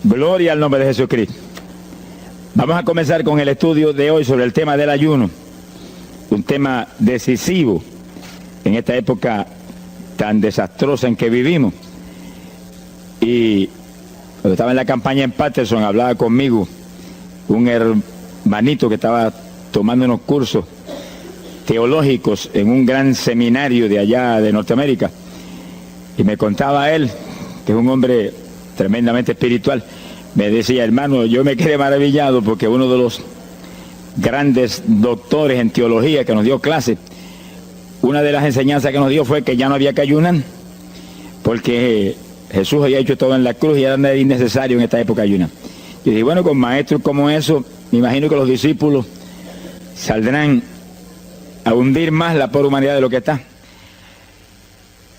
Gloria al nombre de Jesucristo. Vamos a comenzar con el estudio de hoy sobre el tema del ayuno, un tema decisivo en esta época tan desastrosa en que vivimos. Y cuando estaba en la campaña en Patterson, hablaba conmigo un hermanito que estaba tomando unos cursos teológicos en un gran seminario de allá de Norteamérica, y me contaba él, que es un hombre tremendamente espiritual, me decía: hermano, yo me quedé maravillado porque uno de los grandes doctores en teología que nos dio clase, una de las enseñanzas que nos dio fue que ya no había que ayunar, porque Jesús había hecho todo en la cruz y era innecesario en esta época ayunar. Yo dije, bueno, con maestros como eso, me imagino que los discípulos saldrán a hundir más la pobre humanidad de lo que está.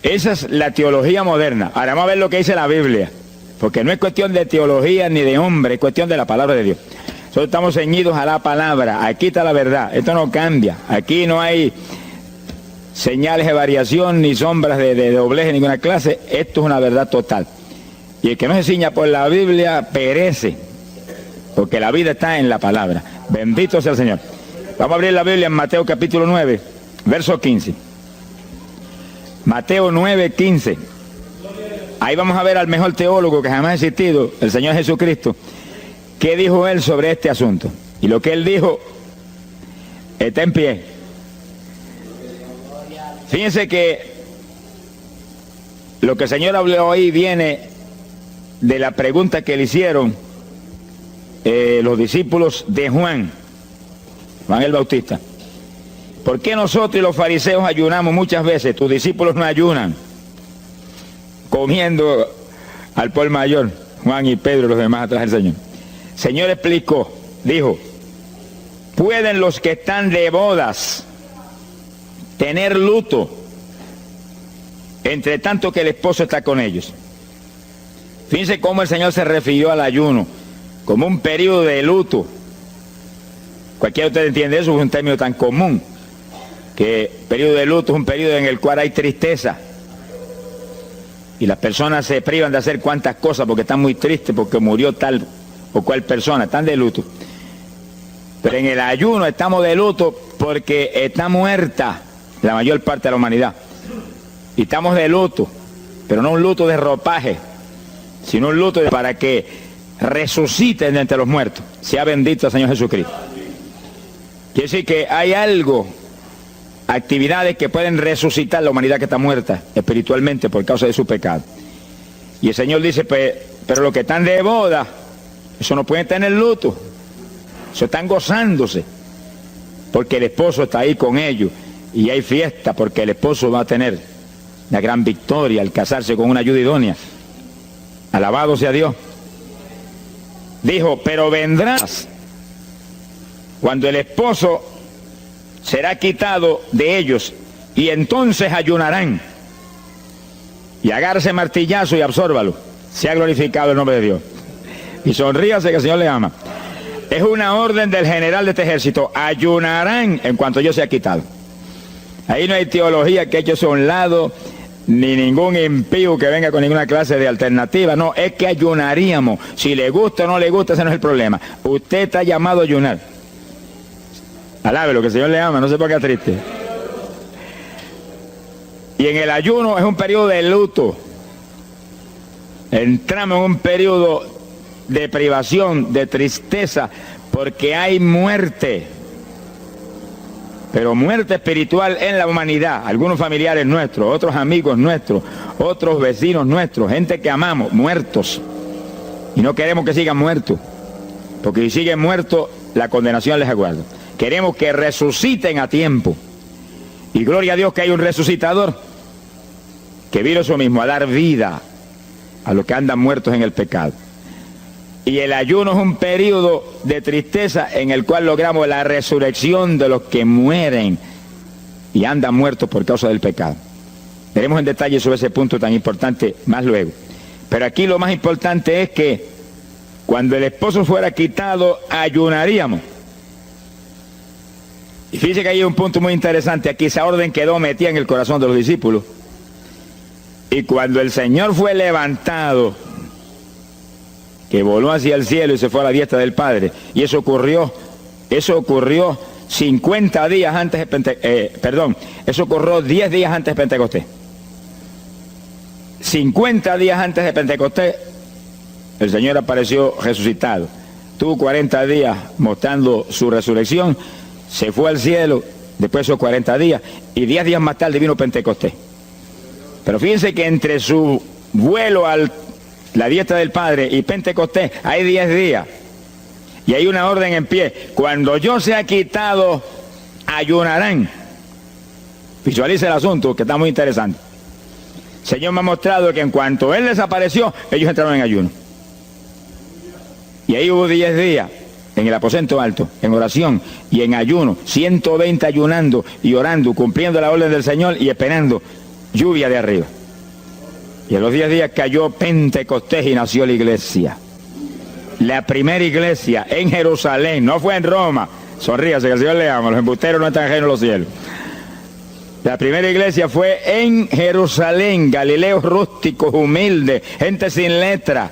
Esa es la teología moderna. Ahora vamos a ver lo que dice la Biblia, porque no es cuestión de teología ni de hombre, es cuestión de la palabra de Dios. Nosotros estamos ceñidos a la palabra, aquí está la verdad, esto no cambia, aquí no hay señales de variación ni sombras de doblez de ninguna clase, esto es una verdad total. Y el que no se ciña por la Biblia perece, porque la vida está en la palabra. Bendito sea el Señor. Vamos a abrir la Biblia en Mateo capítulo 9, verso 15. Mateo 9, 15. Ahí vamos a ver al mejor teólogo que jamás ha existido, el Señor Jesucristo. ¿Qué dijo él sobre este asunto? Y lo que él dijo está en pie. Fíjense que lo que el Señor habló ahí viene de la pregunta que le hicieron los discípulos de Juan el Bautista. ¿Por qué nosotros y los fariseos ayunamos muchas veces? Tus discípulos no ayunan, comiendo al por mayor, Juan y Pedro y los demás atrás del Señor. El Señor explicó, dijo: ¿pueden los que están de bodas tener luto entre tanto que el esposo está con ellos? Fíjense cómo el Señor se refirió al ayuno como un periodo de luto. Cualquiera de ustedes entiende eso, es un término tan común, que periodo de luto es un periodo en el cual hay tristeza y las personas se privan de hacer cuantas cosas porque están muy tristes porque murió tal o cual persona, están de luto. Pero en el ayuno estamos de luto porque está muerta la mayor parte de la humanidad, y estamos de luto, pero no un luto de ropaje, sino un luto para que resuciten de entre los muertos. Sea bendito el Señor Jesucristo. Quiere decir que hay algo, actividades que pueden resucitar la humanidad que está muerta espiritualmente por causa de su pecado. Y el Señor dice, pero los que están de boda, eso no pueden tener luto, eso están gozándose, porque el esposo está ahí con ellos, y hay fiesta porque el esposo va a tener la gran victoria al casarse con una ayuda idónea. Alabado sea Dios. Dijo, pero vendrás cuando el esposo será quitado de ellos, y entonces ayunarán. Y agárrese martillazo y absórbalo. Sea glorificado el nombre de Dios. Y sonríase que el Señor le ama. Es una orden del general de este ejército. Ayunarán en cuanto yo sea quitado. Ahí no hay teología que eche eso a un lado, ni ningún impío que venga con ninguna clase de alternativa. No, es que ayunaríamos. Si le gusta o no le gusta, ese no es el problema. Usted está llamado a ayunar. Alábelo, que el Señor le ama, no se ponga triste. Y en el ayuno es un periodo de luto. Entramos en un periodo de privación, de tristeza, porque hay muerte. Pero muerte espiritual en la humanidad. Algunos familiares nuestros, otros amigos nuestros, otros vecinos nuestros, gente que amamos, muertos. Y no queremos que sigan muertos, porque si siguen muertos, la condenación les aguarda. Queremos que resuciten a tiempo. Y gloria a Dios que hay un resucitador que vino eso mismo, a dar vida a los que andan muertos en el pecado. Y el ayuno es un periodo de tristeza en el cual logramos la resurrección de los que mueren y andan muertos por causa del pecado. Veremos en detalle sobre ese punto tan importante más luego. Pero aquí lo más importante es que cuando el esposo fuera quitado, ayunaríamos. Y fíjense que hay un punto muy interesante aquí. Esa orden quedó metida en el corazón de los discípulos. Y cuando el Señor fue levantado, que voló hacia el cielo y se fue a la diestra del Padre. Y eso ocurrió 50 días antes de eso ocurrió 10 días antes de Pentecostés. 50 días antes de Pentecostés, el Señor apareció resucitado. Tuvo 40 días mostrando su resurrección, se fue al cielo después de esos 40 días, y 10 días más tarde vino Pentecostés. Pero fíjense que entre su vuelo a la diestra del Padre y Pentecostés hay 10 días. Y hay una orden en pie. Cuando yo sea quitado, ayunarán. Visualice el asunto, que está muy interesante. El Señor me ha mostrado que en cuanto Él desapareció, ellos entraron en ayuno. Y ahí hubo 10 días en el aposento alto, en oración y en ayuno, 120 ayunando y orando, cumpliendo la orden del Señor y esperando lluvia de arriba. Y en los 10 días cayó Pentecostés y nació la iglesia. La primera iglesia en Jerusalén, no fue en Roma. Sonríase, que el Señor le ama, los embusteros no están ajenos a los cielos. La primera iglesia fue en Jerusalén, galileos rústicos, humildes, gente sin letra.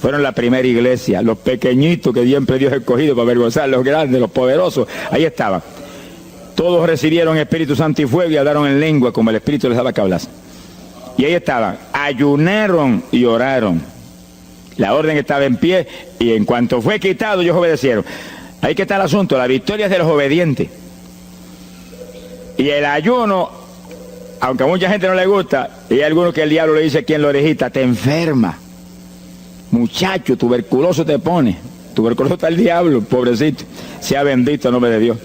Fueron la primera iglesia, los pequeñitos que siempre Dios ha escogido para avergonzar a los grandes, los poderosos, ahí estaban. Todos recibieron Espíritu Santo y fuego y hablaron en lengua como el Espíritu les daba que hablasen. Y ahí estaban, ayunaron y oraron. La orden estaba en pie y en cuanto fue quitado ellos obedecieron. Ahí que está el asunto, la victoria es de los obedientes. Y el ayuno, aunque a mucha gente no le gusta, y hay algunos que el diablo le dice aquí en la orejita, te enferma. Muchacho, tuberculoso te pone. Tuberculoso está el diablo, pobrecito. Sea bendito el nombre de Dios.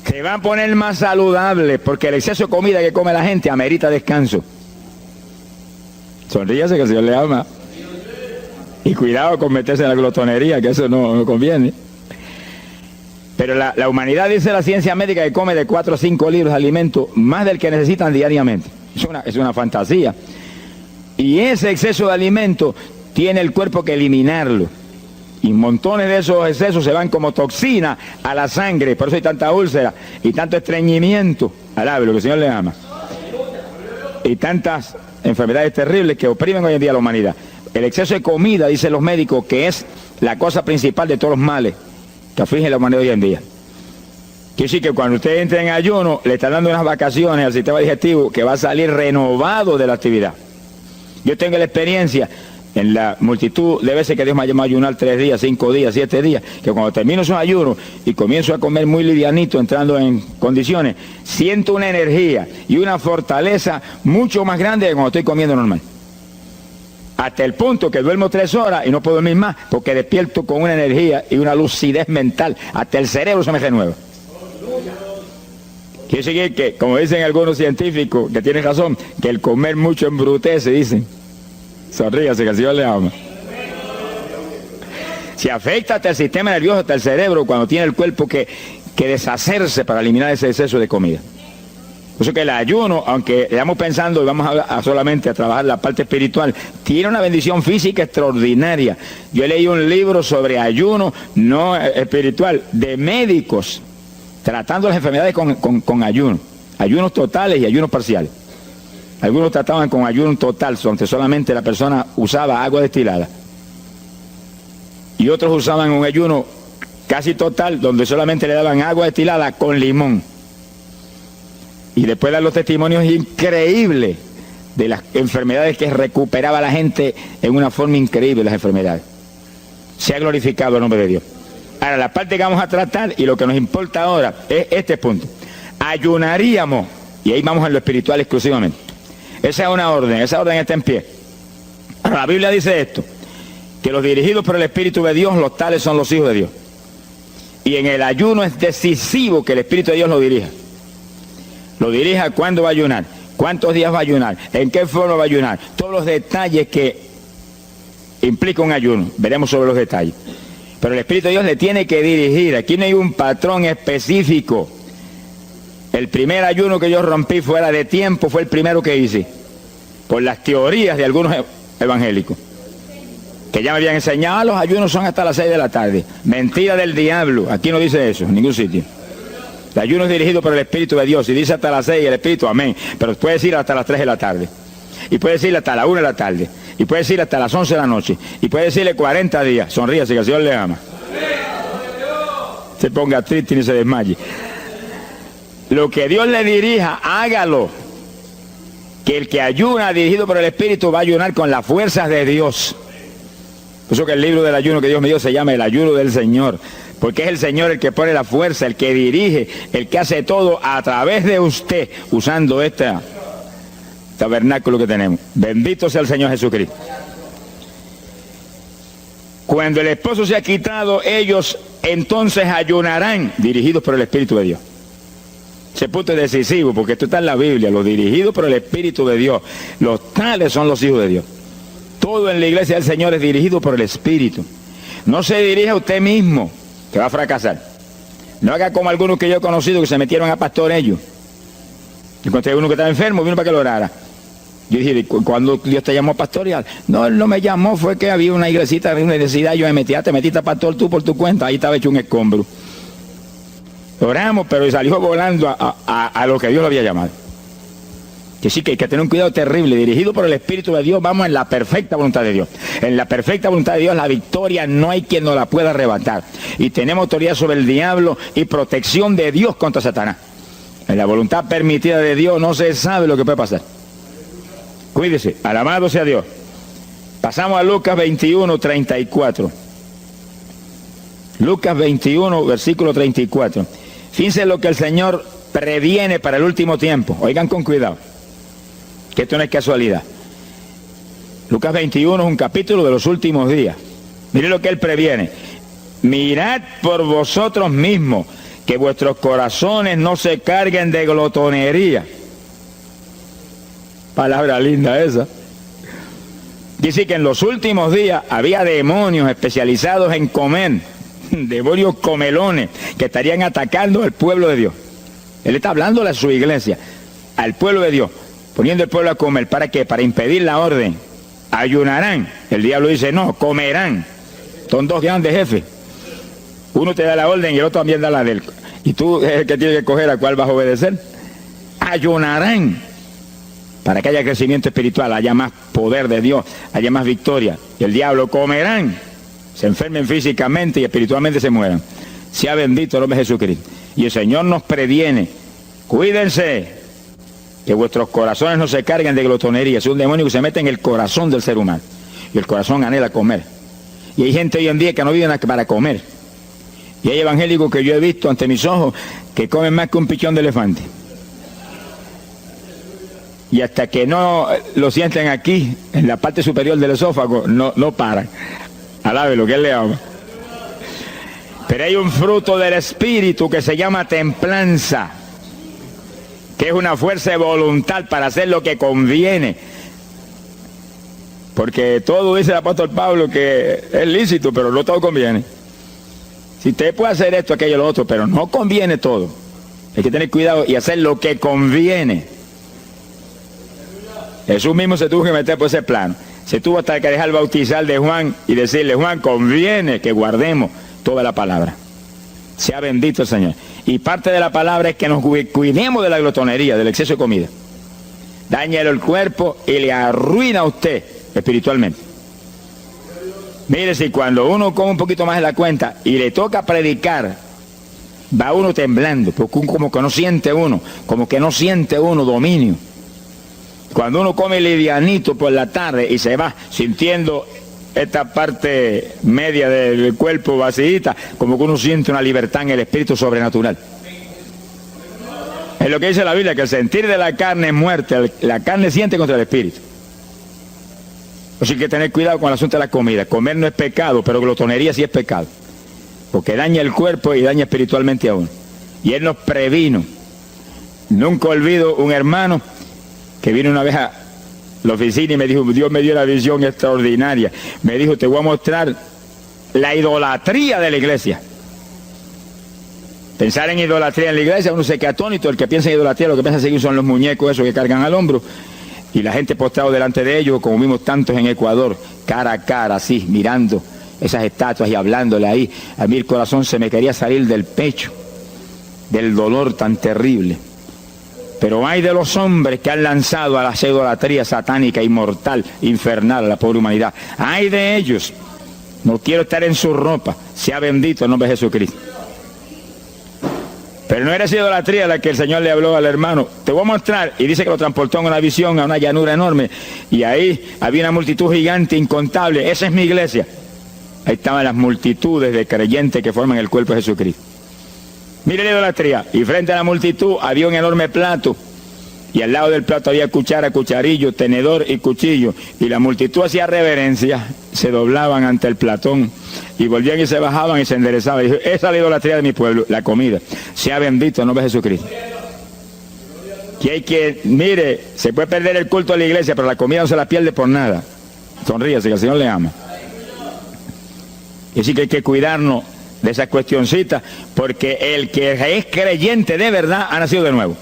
Se va a poner más saludable porque el exceso de comida que come la gente amerita descanso. Sonríase que el Señor le ama. Y cuidado con meterse en la glotonería, que eso no conviene. Pero la humanidad, dice la ciencia médica, que come de 4 a 5 libros de alimento, más del que necesitan diariamente. Es una fantasía. Y ese exceso de alimento tiene el cuerpo que eliminarlo. Y montones de esos excesos se van como toxina a la sangre. Por eso hay tanta úlcera y tanto estreñimiento. Alabe lo que el Señor le ama. Y tantas enfermedades terribles que oprimen hoy en día a la humanidad. El exceso de comida, dicen los médicos, que es la cosa principal de todos los males que afligen la humanidad hoy en día. Quiere decir que cuando usted entra en ayuno, le está dando unas vacaciones al sistema digestivo que va a salir renovado de la actividad. Yo tengo la experiencia en la multitud de veces que Dios me ha llamado a ayunar 3 días, 5 días, 7 días, que cuando termino esos ayunos y comienzo a comer muy livianito, entrando en condiciones, siento una energía y una fortaleza mucho más grande que cuando estoy comiendo normal. Hasta el punto que duermo 3 horas y no puedo dormir más porque despierto con una energía y una lucidez mental. Hasta el cerebro se me renueva. Quiere decir que, como dicen algunos científicos, que tienen razón, que el comer mucho embrutece, dicen. Sonríase, que el Señor le ama. Si afecta hasta el sistema nervioso, hasta el cerebro, cuando tiene el cuerpo que deshacerse para eliminar ese exceso de comida. Por eso que el ayuno, aunque estamos pensando y vamos solamente a trabajar la parte espiritual, tiene una bendición física extraordinaria. Yo leí un libro sobre ayuno, no espiritual, de médicos, tratando las enfermedades con ayuno. Ayunos totales y ayunos parciales. Algunos trataban con ayuno total, donde solamente la persona usaba agua destilada. Y otros usaban un ayuno casi total, donde solamente le daban agua destilada con limón. Y después dan los testimonios increíbles de las enfermedades que recuperaba la gente en una forma increíble, las enfermedades. Se ha glorificado el nombre de Dios. Ahora, la parte que vamos a tratar y lo que nos importa ahora es este punto. Ayunaríamos, y ahí vamos a lo espiritual exclusivamente. Esa es una orden, esa orden está en pie. La Biblia dice esto, que los dirigidos por el Espíritu de Dios, los tales son los hijos de Dios. Y en el ayuno es decisivo que el Espíritu de Dios lo dirija. Lo dirija cuándo va a ayunar, cuántos días va a ayunar, en qué forma va a ayunar. Todos los detalles que implica un ayuno, veremos sobre los detalles. Pero el Espíritu de Dios le tiene que dirigir, aquí no hay un patrón específico. El primer ayuno que yo rompí fuera de tiempo fue el primero que hice, por las teorías de algunos evangélicos, que ya me habían enseñado, los ayunos son hasta las 6 de la tarde. Mentira del diablo, aquí no dice eso, en ningún sitio. El ayuno es dirigido por el Espíritu de Dios, y dice hasta las 6 el Espíritu, amén, pero puede decir hasta las 3 de la tarde, y puede decir hasta la 1 de la tarde, y puede decirle hasta las 11 de la noche, y puede decirle 40 días, sonríase que el Señor le ama. Se ponga triste y ni se desmaye. Lo que Dios le dirija, hágalo. Que el que ayuna dirigido por el Espíritu va a ayunar con las fuerzas de Dios. Por eso que el libro del ayuno que Dios me dio se llama el ayuno del Señor. Porque es el Señor el que pone la fuerza, el que dirige, el que hace todo a través de usted, usando este tabernáculo que tenemos. Bendito sea el Señor Jesucristo. Cuando el esposo se ha quitado, ellos entonces ayunarán, dirigidos por el Espíritu de Dios. Ese punto es decisivo, porque esto está en la Biblia, los dirigidos por el Espíritu de Dios. Los tales son los hijos de Dios. Todo en la iglesia del Señor es dirigido por el Espíritu. No se dirija a usted mismo, que va a fracasar. No haga como algunos que yo he conocido que se metieron a pastor ellos. Yo encontré uno que estaba enfermo, vino para que lo orara. Yo dije, ¿cuándo Dios te llamó a pastorear? No, Él no me llamó, fue que había una iglesita, había una necesidad, yo me metí, te metiste a pastor tú por tu cuenta, ahí estaba hecho un escombro. Oramos, pero salió volando a lo que Dios lo había llamado. Que sí, que hay que tener un cuidado terrible, dirigido por el Espíritu de Dios, vamos en la perfecta voluntad de Dios. En la perfecta voluntad de Dios, la victoria no hay quien nos la pueda arrebatar. Y tenemos autoridad sobre el diablo y protección de Dios contra Satanás. En la voluntad permitida de Dios no se sabe lo que puede pasar. Cuídese, alabado sea Dios. Pasamos a Lucas 21, 34. Lucas 21, versículo 34. Fíjense lo que el Señor previene para el último tiempo. Oigan con cuidado, que esto no es casualidad. Lucas 21 es un capítulo de los últimos días. Miren lo que Él previene. Mirad por vosotros mismos, que vuestros corazones no se carguen de glotonería. Palabra linda esa. Dice que en los últimos días había demonios especializados en comer, demonios comelones que estarían atacando al pueblo de Dios. Él está hablando a su iglesia, al pueblo de Dios, poniendo el pueblo a comer. ¿Para qué? Para impedir la orden. Ayunarán. El diablo dice no, comerán. Son dos grandes jefes. Uno te da la orden y el otro también da la del. Y tú es el que tiene que escoger a cuál vas a obedecer. Ayunarán. Para que haya crecimiento espiritual, haya más poder de Dios, haya más victoria. Y el diablo comerán. Se enfermen físicamente y espiritualmente se mueran. Sea bendito el nombre de Jesucristo. Y el Señor nos previene. Cuídense, que vuestros corazones no se carguen de glotonería. Es un demonio que se mete en el corazón del ser humano. Y el corazón anhela comer. Y hay gente hoy en día que no vive para comer. Y hay evangélicos que yo he visto ante mis ojos que comen más que un pichón de elefante. Y hasta que no lo sienten aquí, en la parte superior del esófago, no paran. Alabe lo que Él le ama. Pero hay un fruto del Espíritu que se llama templanza, que es una fuerza de voluntad para hacer lo que conviene. Porque todo dice el apóstol Pablo que es lícito, pero no todo conviene. Si usted puede hacer esto, aquello, lo otro, pero no conviene todo. Hay que tener cuidado y hacer lo que conviene. Jesús mismo se tuvo que meter por ese plano. Se tuvo hasta que dejar bautizar de Juan y decirle, Juan, conviene que guardemos toda la palabra. Sea bendito el Señor. Y parte de la palabra es que nos cuidemos de la glotonería, del exceso de comida. Dáñale el cuerpo y le arruina a usted espiritualmente. Mire, si cuando uno come un poquito más de la cuenta y le toca predicar, va uno temblando, porque como que no siente uno dominio. Cuando uno come livianito por la tarde y se va sintiendo esta parte media del cuerpo vacíita, como que uno siente una libertad en el espíritu sobrenatural. Es lo que dice la Biblia, que el sentir de la carne es muerte, la carne siente contra el espíritu. Así que hay que tener cuidado con el asunto de la comida. Comer no es pecado, pero glotonería sí es pecado, porque daña el cuerpo y daña espiritualmente a uno. Y Él nos previno. Nunca olvido un hermano que vino una vez a la oficina y me dijo, Dios me dio una visión extraordinaria. Me dijo, te voy a mostrar la idolatría de la iglesia. Pensar en idolatría en la iglesia, uno se queda atónito. El que piensa en idolatría, lo que piensa seguir son los muñecos esos que cargan al hombro. Y la gente postrado delante de ellos, como vimos tantos en Ecuador, cara a cara, así, mirando esas estatuas y hablándole ahí. A mí el corazón se me quería salir del pecho, del dolor tan terrible. Pero hay de los hombres que han lanzado a la idolatría satánica, inmortal, infernal a la pobre humanidad. Hay de ellos. No quiero estar en su ropa. Sea bendito el nombre de Jesucristo. Pero no era esa idolatría la que el Señor le habló al hermano. Te voy a mostrar. Y dice que lo transportó en una visión a una llanura enorme. Y ahí había una multitud gigante, incontable. Esa es mi iglesia. Ahí estaban las multitudes de creyentes que forman el cuerpo de Jesucristo. Mire la idolatría. Y frente a la multitud había un enorme plato. Y al lado del plato había cuchara, cucharillo, tenedor y cuchillo. Y la multitud hacía reverencia, se doblaban ante el platón y volvían y se bajaban y se enderezaban. Y dijo, esa es la idolatría de mi pueblo, la comida. Sea bendito el nombre de Jesucristo. Que hay que, mire, se puede perder el culto de la iglesia, pero la comida no se la pierde por nada. Sonríase, que el Señor le ama. Y así que hay que cuidarnos de esas cuestioncitas, porque el que es creyente de verdad ha nacido de nuevo.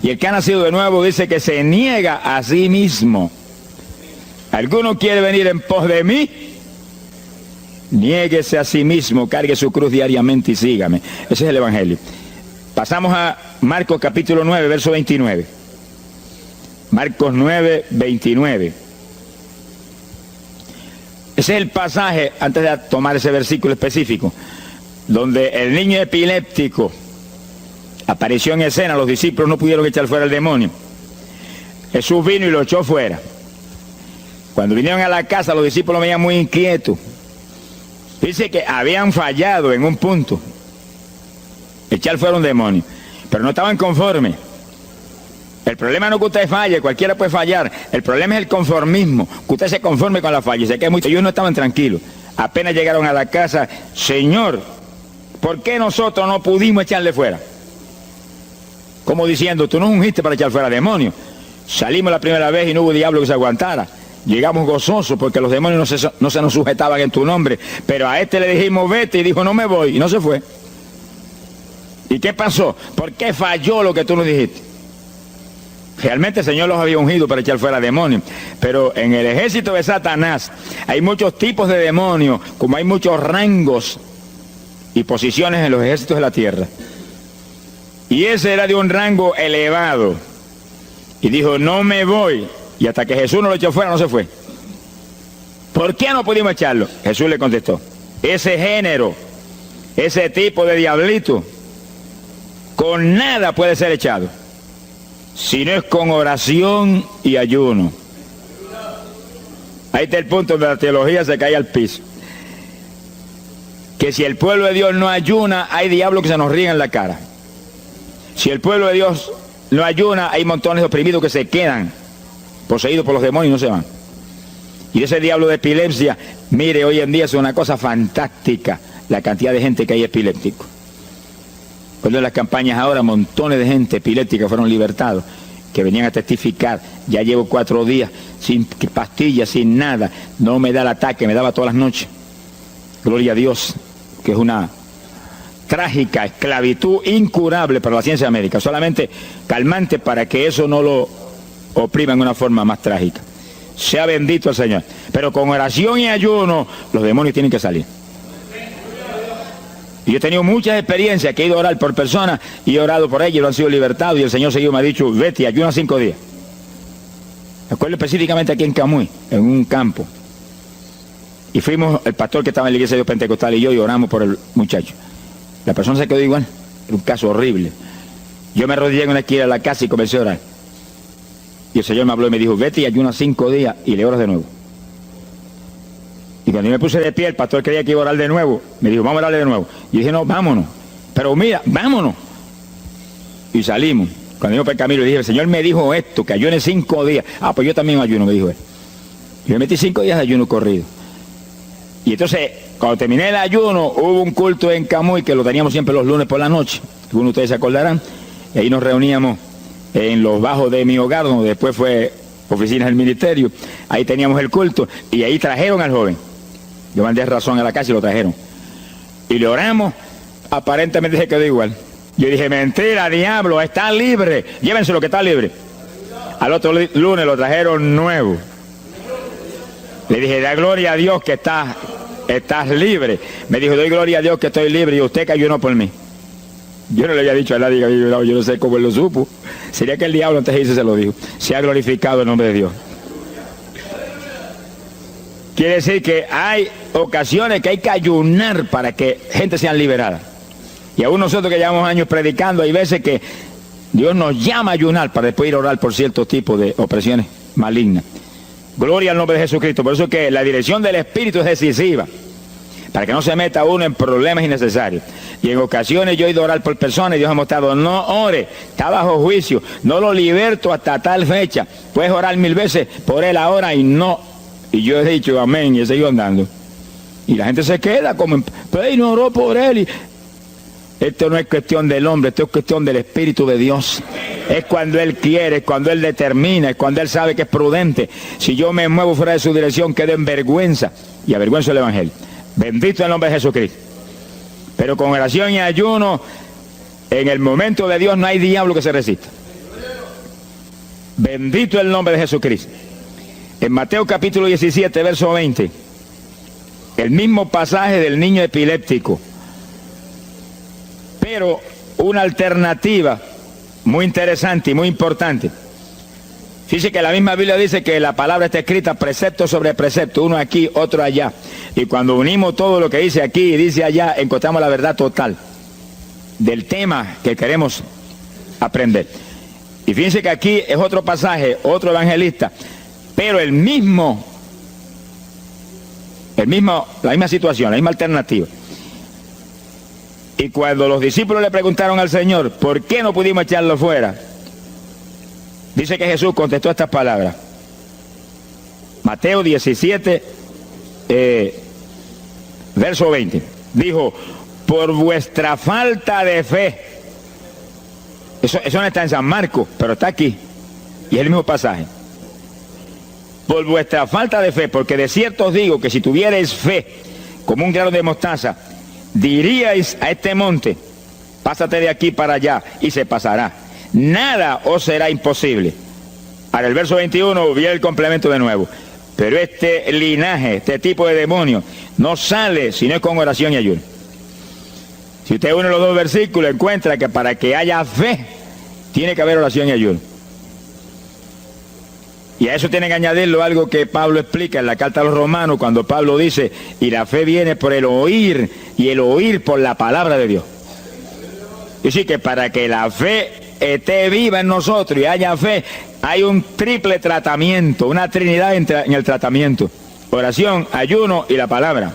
Y el que ha nacido de nuevo dice que se niega a sí mismo. ¿Alguno quiere venir en pos de mí? Niéguese a sí mismo, cargue su cruz diariamente y sígame. Ese es el Evangelio. Pasamos a Marcos capítulo 9, verso 29. Marcos 9, 29. Ese es el pasaje, antes de tomar ese versículo específico, donde el niño epiléptico apareció en escena. Los discípulos no pudieron echar fuera el demonio. Jesús vino y lo echó fuera. Cuando vinieron a la casa, los discípulos veían muy inquietos. Dice que habían fallado en un punto, echar fuera un demonio, pero no estaban conformes. El problema no es que usted falle, cualquiera puede fallar. El problema es el conformismo, que usted se conforme con la falla. Ellos no estaban tranquilos. Apenas llegaron a la casa, Señor, ¿por qué nosotros no pudimos echarle fuera? Como diciendo, tú no ungiste para echar fuera demonios. Salimos la primera vez y no hubo diablo que se aguantara. Llegamos gozosos porque los demonios no se nos sujetaban en tu nombre. Pero a este le dijimos, vete, y dijo, no me voy, y no se fue. ¿Y qué pasó? ¿Por qué falló lo que tú nos dijiste? Realmente el Señor los había ungido para echar fuera demonios. Pero en el ejército de Satanás hay muchos tipos de demonios, como hay muchos rangos y posiciones en los ejércitos de la tierra. Y ese era de un rango elevado. Y dijo, no me voy. Y hasta que Jesús no lo echó fuera, no se fue. ¿Por qué no pudimos echarlo? Jesús le contestó, ese género, ese tipo de diablito, con nada puede ser echado, si no es con oración y ayuno. Ahí está el punto donde la teología se cae al piso. Que si el pueblo de Dios no ayuna, hay diablos que se nos ríen en la cara. Si el pueblo de Dios no ayuna, hay montones de oprimidos que se quedan poseídos por los demonios y no se van. Y ese diablo de epilepsia, mire, hoy en día es una cosa fantástica la cantidad de gente que hay epiléptico. Cuando en las campañas ahora, montones de gente epiléptica fueron libertados, que venían a testificar, ya llevo 4 días sin pastillas, sin nada, no me da el ataque, me daba todas las noches. Gloria a Dios, que es una trágica esclavitud incurable para la ciencia médica, solamente calmante para que eso no lo oprima en una forma más trágica. Sea bendito el Señor. Pero con oración y ayuno, los demonios tienen que salir. Y yo he tenido muchas experiencias que he ido a orar por personas y he orado por ellos y lo han sido libertados, y el Señor seguido me ha dicho, vete, ayuna 5 días. Me acuerdo específicamente aquí en Camuy, en un campo. Y fuimos, el pastor que estaba en la iglesia de Dios Pentecostal y yo, y oramos por el muchacho. La persona se quedó igual. Era un caso horrible. Yo me arrodillé en una esquina de la casa y comencé a orar. Y el Señor me habló y me dijo, vete y ayuna 5 días y le oras de nuevo. Y cuando yo me puse de pie, el pastor creía que iba a orar de nuevo. Me dijo, vamos a orarle de nuevo. Y yo dije, no, vámonos. Pero mira, vámonos. Y salimos. Cuando yo por el camino le dije, el Señor me dijo esto, que ayune 5 días. Ah, pues yo también ayuno, me dijo él. Y me metí 5 días de ayuno corrido. Y entonces, cuando terminé el ayuno, hubo un culto en Camuy, que lo teníamos siempre los lunes por la noche. Algunos de ustedes se acordarán. Y ahí nos reuníamos en los bajos de mi hogar, donde después fue oficinas del ministerio. Ahí teníamos el culto y ahí trajeron al joven. Yo mandé razón a la casa y lo trajeron. Y le oramos, aparentemente se quedó igual. Yo dije, mentira, diablo, está libre. Llévense lo que está libre. Al otro lunes lo trajeron nuevo. Le dije, da gloria a Dios que estás libre. Me dijo, doy gloria a Dios que estoy libre y usted que ayunó por mí. Yo no le había dicho a nadie que había ayunado, yo no sé cómo él lo supo. Sería que el diablo antes de irse se lo dijo. Se ha glorificado el nombre de Dios. Quiere decir que hay ocasiones que hay que ayunar para que gente sea liberada. Y aún nosotros que llevamos años predicando, hay veces que Dios nos llama a ayunar para después ir a orar por ciertos tipos de opresiones malignas. Gloria al nombre de Jesucristo. Por eso es que la dirección del Espíritu es decisiva, para que no se meta uno en problemas innecesarios. Y en ocasiones yo he ido a orar por personas y Dios ha mostrado, no ore, está bajo juicio, no lo liberto hasta tal fecha. Puedes orar 1000 veces por él ahora y no. Y yo he dicho amén y he seguido andando. Y la gente se queda como, pero no oró por él. Y esto no es cuestión del hombre, esto es cuestión del Espíritu de Dios. Es cuando Él quiere, es cuando Él determina, es cuando Él sabe que es prudente. Si yo me muevo fuera de su dirección, quedo en vergüenza y avergüenzo el Evangelio. Bendito el nombre de Jesucristo. Pero con oración y ayuno, en el momento de Dios no hay diablo que se resista. Bendito el nombre de Jesucristo. En Mateo capítulo 17, verso 20, el mismo pasaje del niño epiléptico, pero una alternativa muy interesante y muy importante. Fíjese que la misma Biblia dice que la palabra está escrita precepto sobre precepto, uno aquí, otro allá. Y cuando unimos todo lo que dice aquí y dice allá, encontramos la verdad total del tema que queremos aprender. Y fíjense que aquí es otro pasaje, otro evangelista, pero la misma situación, la misma alternativa. Y cuando los discípulos le preguntaron al Señor, ¿por qué no pudimos echarlo fuera? Dice que Jesús contestó estas palabras. Mateo 17, verso 20. Dijo, por vuestra falta de fe. Eso no está en San Marcos, pero está aquí. Y es el mismo pasaje. Por vuestra falta de fe, porque de cierto os digo que si tuvierais fe como un grano de mostaza, diríais a este monte, pásate de aquí para allá, y se pasará. Nada os será imposible. Ahora el verso 21 viene el complemento de nuevo. Pero este linaje, este tipo de demonio, no sale si no es con oración y ayuno. Si usted une los dos versículos, encuentra que para que haya fe, tiene que haber oración y ayuno. Y a eso tiene que añadirlo algo que Pablo explica en la carta a los Romanos, cuando Pablo dice, y la fe viene por el oír, y el oír por la palabra de Dios. Y sí que para que la fe esté viva en nosotros y haya fe, hay un triple tratamiento, una trinidad en el tratamiento: oración, ayuno y la palabra.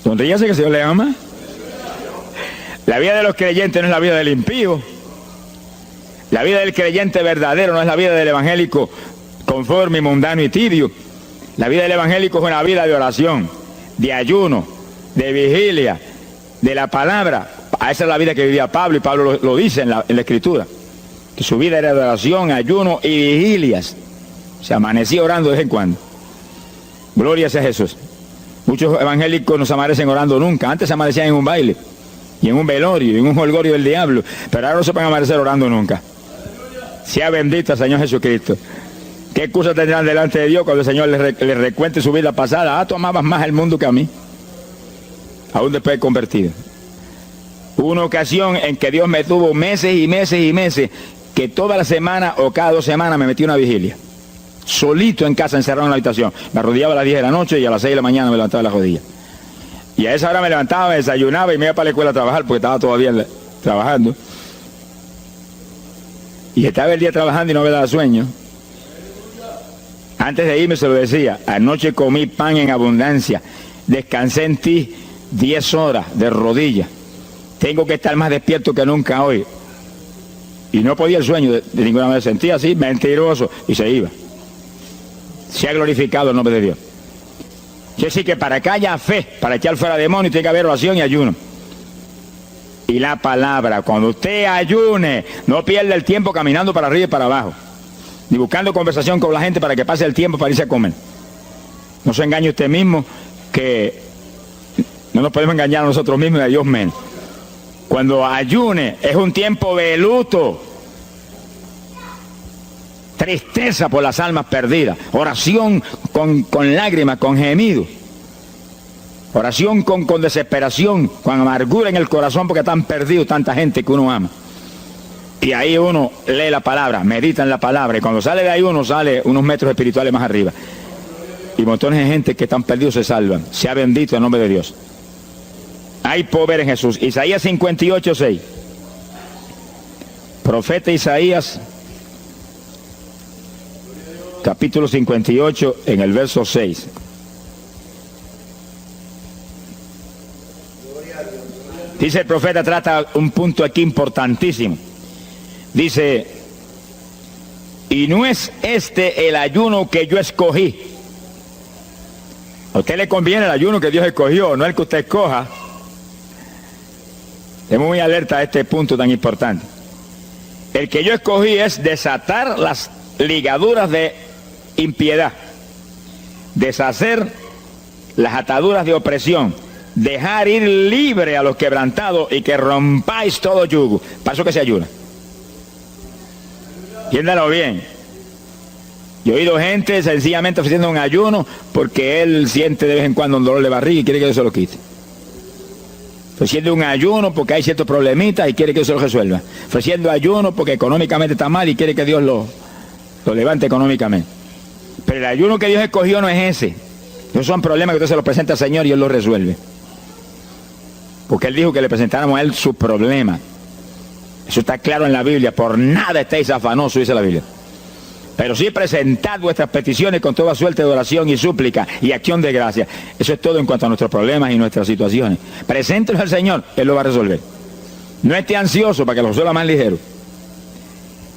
Sonríase que el Señor le ama. La vida de los creyentes no es la vida del impío. La vida del creyente verdadero no es la vida del evangélico conforme, mundano y tibio. La vida del evangélico es una vida de oración, de ayuno, de vigilia, de la palabra. Esa es la vida que vivía Pablo, y Pablo lo dice en la Escritura, que su vida era de oración, ayuno y vigilias. Se amanecía orando de vez en cuando. Gloria sea Jesús. Muchos evangélicos no se amanecen orando nunca. Antes se amanecían en un baile, y en un velorio, y en un jolgorio del diablo, pero ahora no se pueden amanecer orando nunca. Sea bendito el Señor Jesucristo. ¿Qué excusa tendrán delante de Dios cuando el Señor les recuente su vida pasada? Tú amabas más al mundo que a mí, aún después de convertido. Hubo una ocasión en que Dios me tuvo meses y meses y meses, que toda la semana o cada 2 semanas me metí una vigilia, solito en casa, encerrado en la habitación. Me arrodillaba a las 10 de la noche y a las 6 de la mañana me levantaba las rodillas. Y a esa hora me levantaba, me desayunaba y me iba para la escuela a trabajar, porque estaba todavía trabajando. Y estaba el día trabajando y no me daba sueño. Antes de irme se lo decía: anoche comí pan en abundancia, descansé en ti 10 horas de rodillas, tengo que estar más despierto que nunca hoy. Y no podía el sueño de ninguna manera, sentía así, mentiroso, y se iba. Se ha glorificado el nombre de Dios. Quiere decir que para que haya fe, para echar fuera demonios, tiene que haber oración y ayuno. Y la palabra, cuando usted ayune, no pierda el tiempo caminando para arriba y para abajo, ni buscando conversación con la gente para que pase el tiempo para irse a comer. No se engañe usted mismo, que no nos podemos engañar a nosotros mismos y a Dios menos. Cuando ayune es un tiempo de luto, tristeza por las almas perdidas, oración con lágrimas, con gemidos. Oración con desesperación, con amargura en el corazón porque están perdidos tanta gente que uno ama. Y ahí uno lee la palabra, medita en la palabra, y cuando sale de ahí uno sale unos metros espirituales más arriba. Y montones de gente que están perdidos se salvan. Sea bendito el nombre de Dios. Hay poder en Jesús. Isaías 58:6. Profeta Isaías, capítulo 58, en el verso 6. Dice el profeta, trata un punto aquí importantísimo. Dice, y no es este el ayuno que yo escogí. A usted le conviene el ayuno que Dios escogió, no el que usted escoja. Estemos muy alerta a este punto tan importante. El que yo escogí es desatar las ligaduras de impiedad, deshacer las ataduras de opresión, dejar ir libre a los quebrantados y que rompáis todo yugo. Para eso que se ayuna. Entiéndalo bien. Yo he oído gente sencillamente ofreciendo un ayuno porque él siente de vez en cuando un dolor de barriga y quiere que Dios se lo quite. Ofreciendo un ayuno porque hay ciertos problemitas y quiere que Dios se lo resuelva. Ofreciendo ayuno porque económicamente está mal y quiere que Dios lo levante económicamente. Pero el ayuno que Dios escogió no es ese. Esos son problemas que usted se los presenta al Señor y Él los resuelve. Porque Él dijo que le presentáramos a Él sus problemas. Eso está claro en la Biblia. Por nada estéis afanosos, dice la Biblia. Pero sí presentad vuestras peticiones con toda suerte de oración y súplica y acción de gracia. Eso es todo en cuanto a nuestros problemas y nuestras situaciones. Preséntelos al Señor, Él lo va a resolver. No esté ansioso para que lo resuelva más ligero.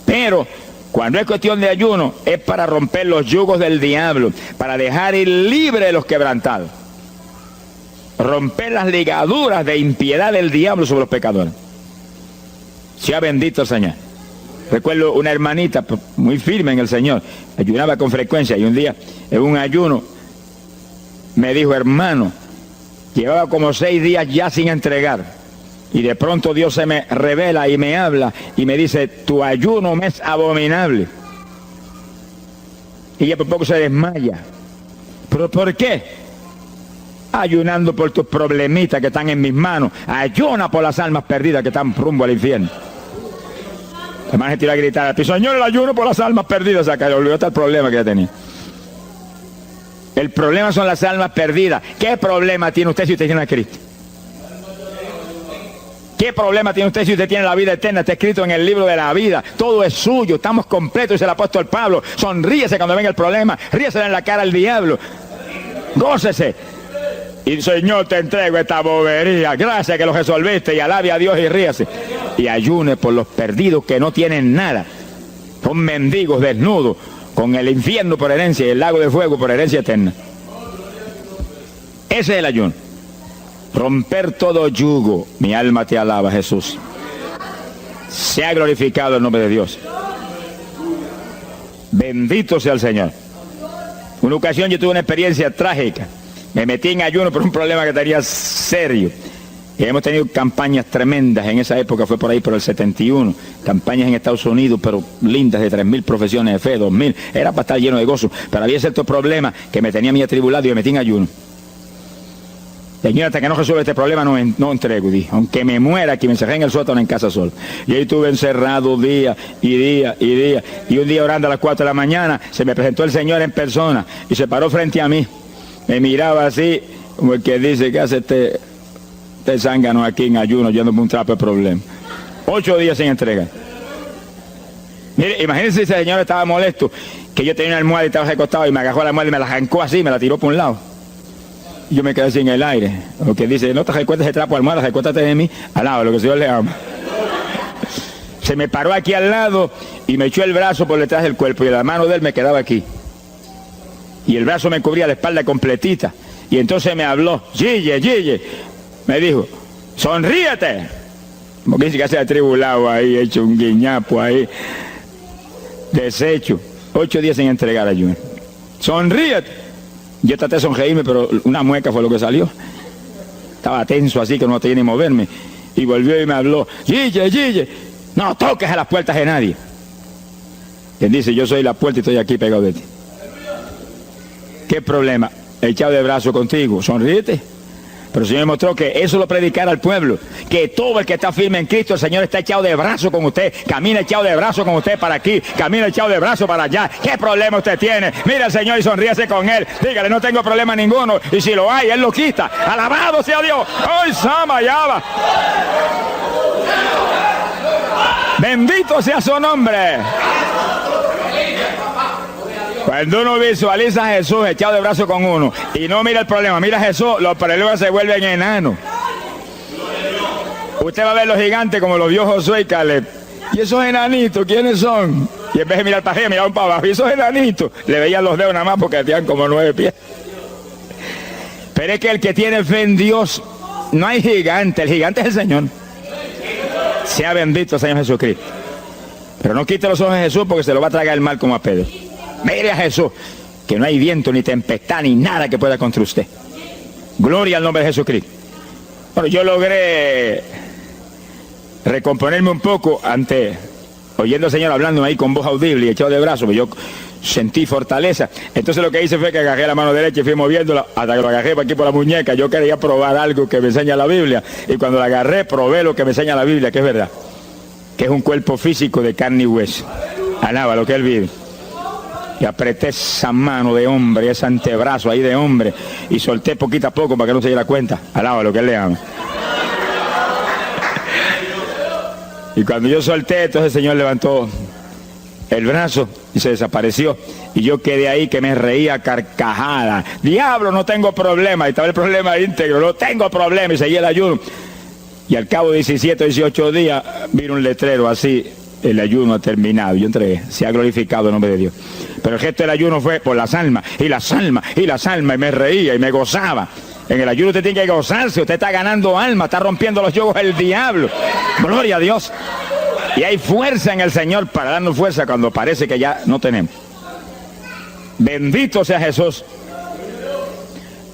Pero cuando es cuestión de ayuno, es para romper los yugos del diablo, para dejar ir libre los quebrantados. Romper las ligaduras de impiedad del diablo sobre los pecadores. Sea bendito el Señor. Recuerdo una hermanita muy firme en el Señor, ayunaba con frecuencia y un día en un ayuno me dijo, hermano, llevaba como 6 días ya sin entregar y de pronto Dios se me revela y me habla y me dice, tu ayuno me es abominable. Y ella por poco se desmaya. ¿Pero por qué? Ayunando por tus problemitas que están en mis manos. Ayuna por las almas perdidas que están rumbo al infierno. La hermana se tiró a gritar, Señor, el ayuno por las almas perdidas. O sea, que le olvidó hasta el problema que ella tenía. El problema son las almas perdidas. ¿Qué problema tiene usted si usted tiene a Cristo? ¿Qué problema tiene usted si usted tiene la vida eterna? Está escrito en el libro de la vida. Todo es suyo, estamos completos, dice el apóstol Pablo. Sonríese cuando venga el problema, ríese en la cara al diablo. Gócese. Y Señor, te entrego esta bobería. Gracias que lo resolviste y alabe a Dios y ríase. Y ayune por los perdidos que no tienen nada. Son mendigos desnudos, con el infierno por herencia y el lago de fuego por herencia eterna. Ese es el ayuno. Romper todo yugo. Mi alma te alaba, Jesús. Sea glorificado el nombre de Dios. Bendito sea el Señor. Una ocasión yo tuve una experiencia trágica. Me metí en ayuno por un problema que tenía serio. Y hemos tenido campañas tremendas. En esa época fue por ahí por el 71. Campañas en Estados Unidos, pero lindas, de 3.000 profesiones de fe, 2.000. Era para estar lleno de gozo. Pero había ciertos problemas que me tenía a mí atribulado y me metí en ayuno. Señor, hasta que no resuelva este problema no entrego. Dije, aunque me muera aquí, me encerré en el sótano en casa solo. Y ahí estuve encerrado día y día y día. Y un día orando a las 4 de la mañana, se me presentó el Señor en persona y se paró frente a mí. Me miraba así, como el que dice, ¿qué hace este zángano aquí en ayuno, yéndome un trapo de problema? 8 días sin entrega. Mire, imagínense si el Señor estaba molesto, que yo tenía una almohada y estaba recostado y me agarró la almohada y me la arrancó así, me la tiró por un lado. Y yo me quedé así en el aire. Lo que dice, no te recuerdes ese trapo de almohada, recuéstate de mí al lado, lo que el Señor le ama. Se me paró aquí al lado y me echó el brazo por detrás del cuerpo y la mano de él me quedaba aquí. Y el brazo me cubría la espalda completita. Y entonces me habló, Gille, me dijo, sonríete. Como que dice que se ha atribulado ahí, hecho un guiñapo ahí, deshecho. 8 días sin entregar ayuno. Sonríete. Yo traté de sonreírme, pero una mueca fue lo que salió. Estaba tenso así que no tenía ni moverme. Y volvió y me habló, Gille, no toques a las puertas de nadie. Quien dice, yo soy la puerta y estoy aquí pegado de ti. ¿Qué problema? Echado de brazo contigo, sonríete. Pero el Señor mostró que eso lo predicara al pueblo, que todo el que está firme en Cristo, el Señor está echado de brazo con usted, camina echado de brazo con usted para aquí, camina echado de brazo para allá. ¿Qué problema usted tiene? Mira al Señor y sonríese con Él, dígale, no tengo problema ninguno, y si lo hay, Él lo quita. Alabado sea Dios. ¡Ay, Sama, ya va! Bendito sea su nombre. Cuando uno visualiza a Jesús echado de brazo con uno y no mira el problema, mira a Jesús, los problemas se vuelven enanos. Usted va a ver los gigantes como los vio Josué y Caleb. ¿Y esos enanitos quiénes son? Y en vez de mirar para arriba, miraban para abajo. ¿Y esos enanitos? Le veían los dedos nada más porque tenían como 9 pies. Pero es que el que tiene fe en Dios, no hay gigante, el gigante es el Señor. Sea bendito el Señor Jesucristo. Pero no quite los ojos de Jesús porque se lo va a tragar el mal como a Pedro. Mire a Jesús, que no hay viento, ni tempestad, ni nada que pueda contra usted. Gloria al nombre de Jesucristo. Bueno, yo logré recomponerme un poco oyendo al Señor hablando ahí con voz audible y echado de brazos, yo sentí fortaleza. Entonces lo que hice fue que agarré la mano derecha y fui moviéndola hasta que lo agarré por aquí por la muñeca. Yo quería probar algo que me enseña la Biblia, y cuando la agarré probé lo que me enseña la Biblia, que es verdad, que es un cuerpo físico de carne y hueso. Alaba lo que Él vive. Y apreté esa mano de hombre, ese antebrazo ahí de hombre, y solté poquito a poco para que no se diera cuenta. Alaba lo que Él le ama. Y cuando yo solté, entonces el Señor levantó el brazo y se desapareció. Y yo quedé ahí que me reía carcajada. Diablo, no tengo problema. Y estaba el problema íntegro, no tengo problema. Y seguí el ayuno. Y al cabo de 17 o 18 días vino un letrero así: el ayuno ha terminado. Yo entregué, se ha glorificado el nombre de Dios. Pero el gesto del ayuno fue por las almas, y las almas, y las almas, y me reía y me gozaba. En el ayuno usted tiene que gozarse, usted está ganando alma, está rompiendo los yugos del diablo. Gloria a Dios. Y hay fuerza en el Señor para darnos fuerza cuando parece que ya no tenemos. Bendito sea Jesús.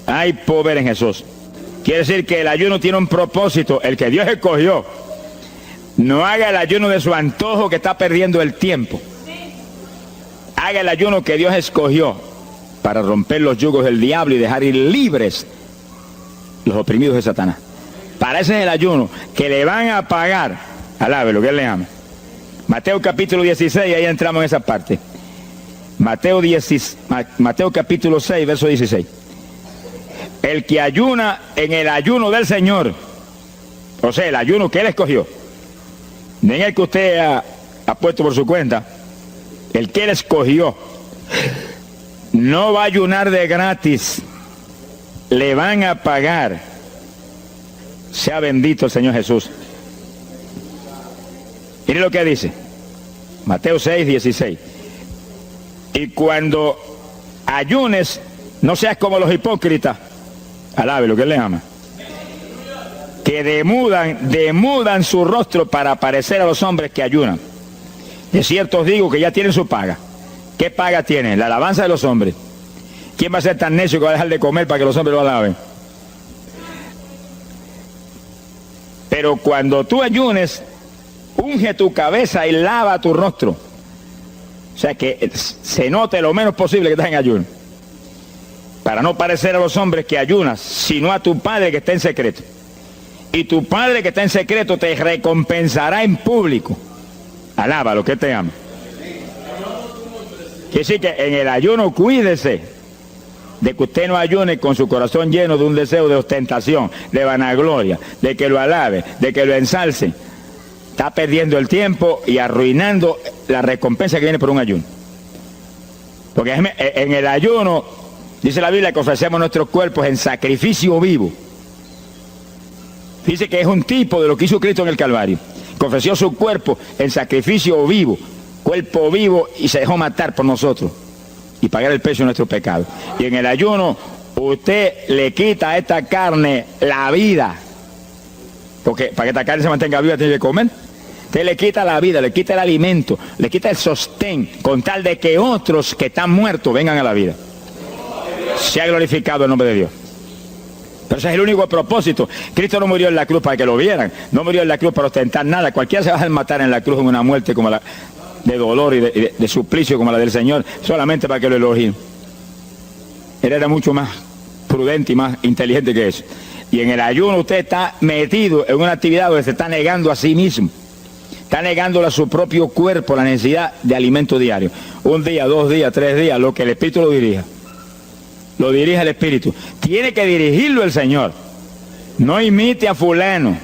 Hay poder en Jesús. Quiere decir que el ayuno tiene un propósito, el que Dios escogió. No haga el ayuno de su antojo, que está perdiendo el tiempo. Haga el ayuno que Dios escogió para romper los yugos del diablo y dejar ir libres los oprimidos de Satanás. Para ese es el ayuno que le van a pagar. Alabe lo que Él le ama. Mateo capítulo 16, ahí entramos en esa parte. Mateo capítulo 6, verso 16. El que ayuna en el ayuno del Señor, o sea, el ayuno que Él escogió, no en el que usted ha puesto por su cuenta, el que Él escogió, no va a ayunar de gratis, le van a pagar. Sea bendito el Señor Jesús. Mire lo que dice Mateo 6, 16. Y cuando ayunes, no seas como los hipócritas. Alabe lo que Él le ama. Que demudan su rostro para parecer a los hombres que ayunan. De cierto os digo que ya tienen su paga. ¿Qué paga tienen? La alabanza de los hombres. ¿Quién va a ser tan necio que va a dejar de comer para que los hombres lo alaben? Pero cuando tú ayunes, unge tu cabeza y lava tu rostro. O sea, que se note lo menos posible que estás en ayuno. Para no parecer a los hombres que ayunas, sino a tu Padre que está en secreto. Y tu Padre que está en secreto te recompensará en público. Alaba lo que te ama. Quiere decir que en el ayuno cuídese de que usted no ayune con su corazón lleno de un deseo de ostentación, de vanagloria, de que lo alabe, de que lo ensalce. Está perdiendo el tiempo y arruinando la recompensa que viene por un ayuno. Porque en el ayuno, dice la Biblia, que ofrecemos nuestros cuerpos en sacrificio vivo. Dice que es un tipo de lo que hizo Cristo en el Calvario, que ofreció su cuerpo en sacrificio vivo, cuerpo vivo, y se dejó matar por nosotros y pagar el precio de nuestro pecado. Y en el ayuno usted le quita a esta carne la vida, porque para que esta carne se mantenga viva tiene que comer. Usted le quita la vida, le quita el alimento, le quita el sostén, con tal de que otros que están muertos vengan a la vida. Sea glorificado el nombre de Dios. Pero ese es el único propósito. Cristo no murió en la cruz para que lo vieran, no murió en la cruz para ostentar nada. Cualquiera se va a matar en la cruz en una muerte como la de dolor y de suplicio como la del Señor, solamente para que lo elogien. Él era mucho más prudente y más inteligente que eso. Y en el ayuno usted está metido en una actividad donde se está negando a sí mismo. Está negándole a su propio cuerpo la necesidad de alimento diario. Un día, 2 días, 3 días, lo que el Espíritu lo dirija. Lo dirige el Espíritu. Tiene que dirigirlo el Señor. No imite a fulano,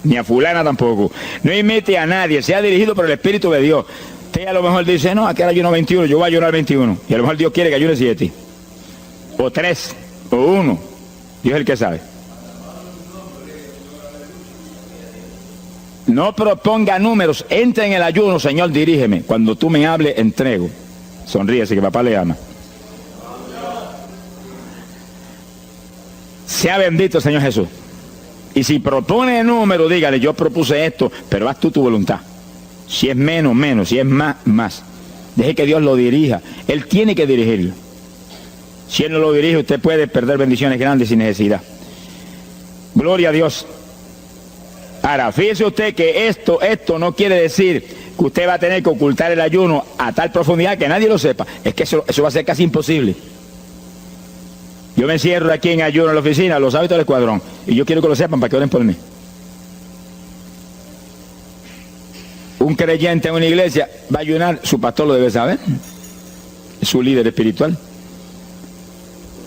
ni a fulana tampoco. No imite a nadie, sea dirigido por el Espíritu de Dios. Usted a lo mejor dice, no, aquí ayuno 21, yo voy a ayunar 21. Y a lo mejor Dios quiere que ayune 7. O 3, o 1. Dios es el que sabe. No proponga números, entre en el ayuno, Señor, dirígeme. Cuando tú me hables, entrego. Sonríese que papá le ama. Sea bendito, Señor Jesús. Y si propone número, dígale, yo propuse esto, pero haz tú tu voluntad. Si es menos, menos. Si es más, más. Deje que Dios lo dirija. Él tiene que dirigirlo. Si Él no lo dirige, usted puede perder bendiciones grandes sin necesidad. Gloria a Dios. Ahora, fíjese usted que esto no quiere decir que usted va a tener que ocultar el ayuno a tal profundidad que nadie lo sepa. Es que eso va a ser casi imposible. Yo me encierro aquí en ayuno en la oficina, lo sabe todo el escuadrón, y yo quiero que lo sepan para que oren por mí. Un creyente en una iglesia va a ayunar, su pastor lo debe saber, es su líder espiritual.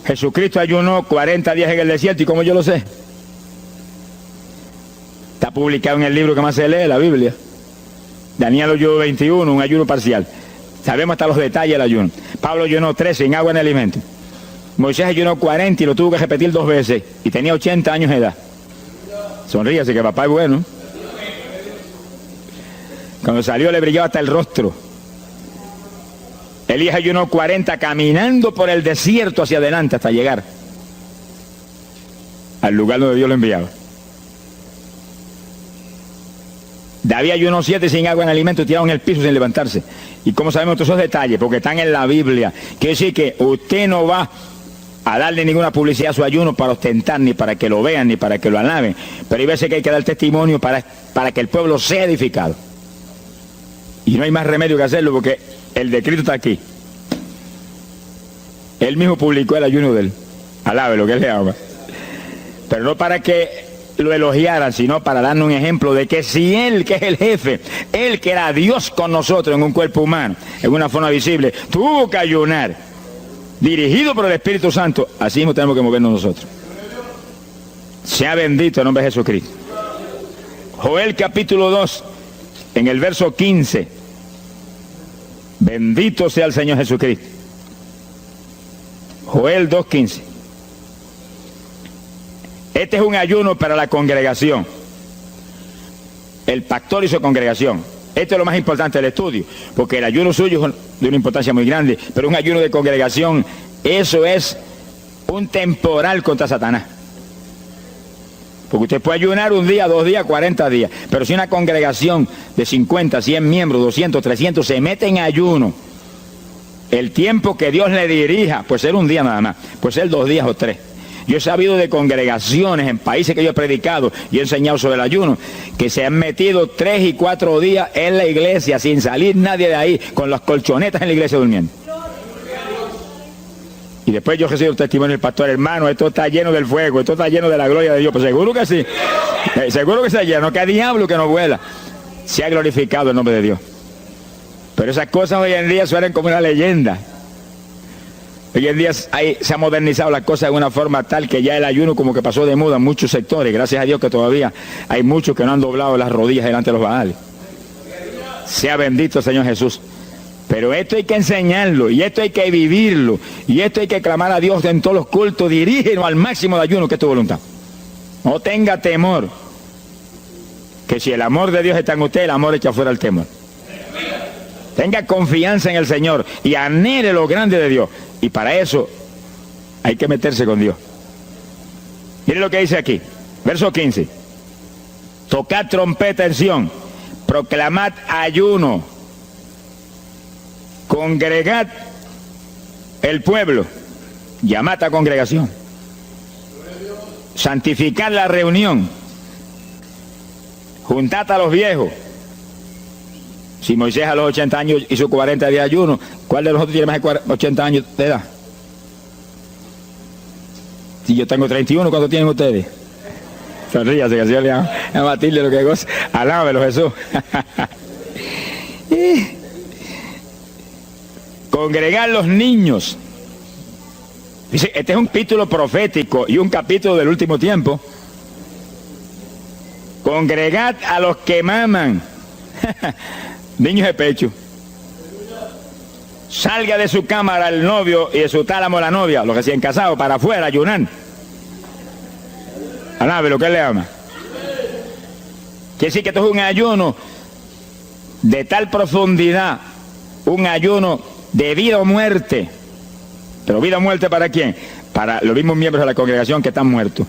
Jesucristo ayunó 40 días en el desierto, ¿y cómo yo lo sé? Está publicado en el libro que más se lee, la Biblia. Daniel ayunó 21, un ayuno parcial. Sabemos hasta los detalles del ayuno. Pablo ayunó 13 sin agua ni alimento. Moisés ayunó 40 y lo tuvo que repetir 2 veces. Y tenía 80 años de edad. Sonríase que papá es bueno. Cuando salió le brillaba hasta el rostro. Elías ayunó 40 caminando por el desierto hacia adelante hasta llegar al lugar donde Dios lo enviaba. David ayunó 7 sin agua en alimento, tirado en el piso sin levantarse. ¿Y cómo sabemos todos esos detalles? Porque están en la Biblia. Quiere decir que usted no va a darle ninguna publicidad a su ayuno para ostentar, ni para que lo vean, ni para que lo alaben. Pero hay veces que hay que dar testimonio para que el pueblo sea edificado. Y no hay más remedio que hacerlo porque el decreto está aquí. Él mismo publicó el ayuno de él. Alabe lo que él le ama. Pero no para que lo elogiaran, sino para darnos un ejemplo de que si Él, que es el jefe, Él que era Dios con nosotros en un cuerpo humano, en una forma visible, tuvo que ayunar, dirigido por el Espíritu Santo, así mismo tenemos que movernos nosotros. Sea bendito el nombre de Jesucristo. Joel capítulo 2, en el verso 15, bendito sea el Señor Jesucristo. Joel 2:15. Este es un ayuno para la congregación. El pastor y su congregación. Esto es lo más importante del estudio, porque el ayuno suyo es de una importancia muy grande, pero un ayuno de congregación, eso es un temporal contra Satanás. Porque usted puede ayunar 1 día, 2 días, 40 días, pero si una congregación de 50, 100 miembros, 200, 300 se mete en ayuno, el tiempo que Dios le dirija, puede ser 1 día nada más, puede ser 2 días o 3. Yo he sabido de congregaciones en países que yo he predicado y he enseñado sobre el ayuno, que se han metido 3 y 4 días en la iglesia sin salir nadie de ahí, con las colchonetas en la iglesia durmiendo. Y después yo recibo el testimonio del pastor, hermano, esto está lleno del fuego, esto está lleno de la gloria de Dios. Pues seguro que sí, seguro que está lleno, que diablo que no vuela. Se ha glorificado el nombre de Dios. Pero esas cosas hoy en día suenan como una leyenda. Hoy en día se ha modernizado las cosas de una forma tal que ya el ayuno como que pasó de moda en muchos sectores. Gracias a Dios que todavía hay muchos que no han doblado las rodillas delante de los Baales. Sea bendito el Señor Jesús. Pero esto hay que enseñarlo, y esto hay que vivirlo, y esto hay que clamar a Dios en todos los cultos. Dirígenos al máximo de ayuno, que es tu voluntad. No tenga temor, que si el amor de Dios está en usted, el amor echa fuera el temor. Tenga confianza en el Señor y anhele lo grande de Dios. Y para eso hay que meterse con Dios. Mire lo que dice aquí, verso 15. Tocad trompeta en Sión, proclamad ayuno, congregad el pueblo, llamad a congregación, santificad la reunión, juntad a los viejos. Si Moisés a los 80 años hizo 40 días de ayuno, ¿cuál de nosotros tiene más de 80 años de edad? Si yo tengo 31, ¿cuánto tienen ustedes? Sonríase, que el Señor le ama a Matilde lo que goza. Alábelo, Jesús. Congregar los niños. Dice, este es un capítulo profético y un capítulo del último tiempo. Congregad a los que maman. Niños de pecho. Salga de su cámara el novio y de su tálamo la novia, los recién casados, para afuera, ayunar. Alabe lo que él le ama. Quiere decir que esto es un ayuno de tal profundidad, un ayuno de vida o muerte. Pero vida o muerte ¿para quién? Para los mismos miembros de la congregación que están muertos.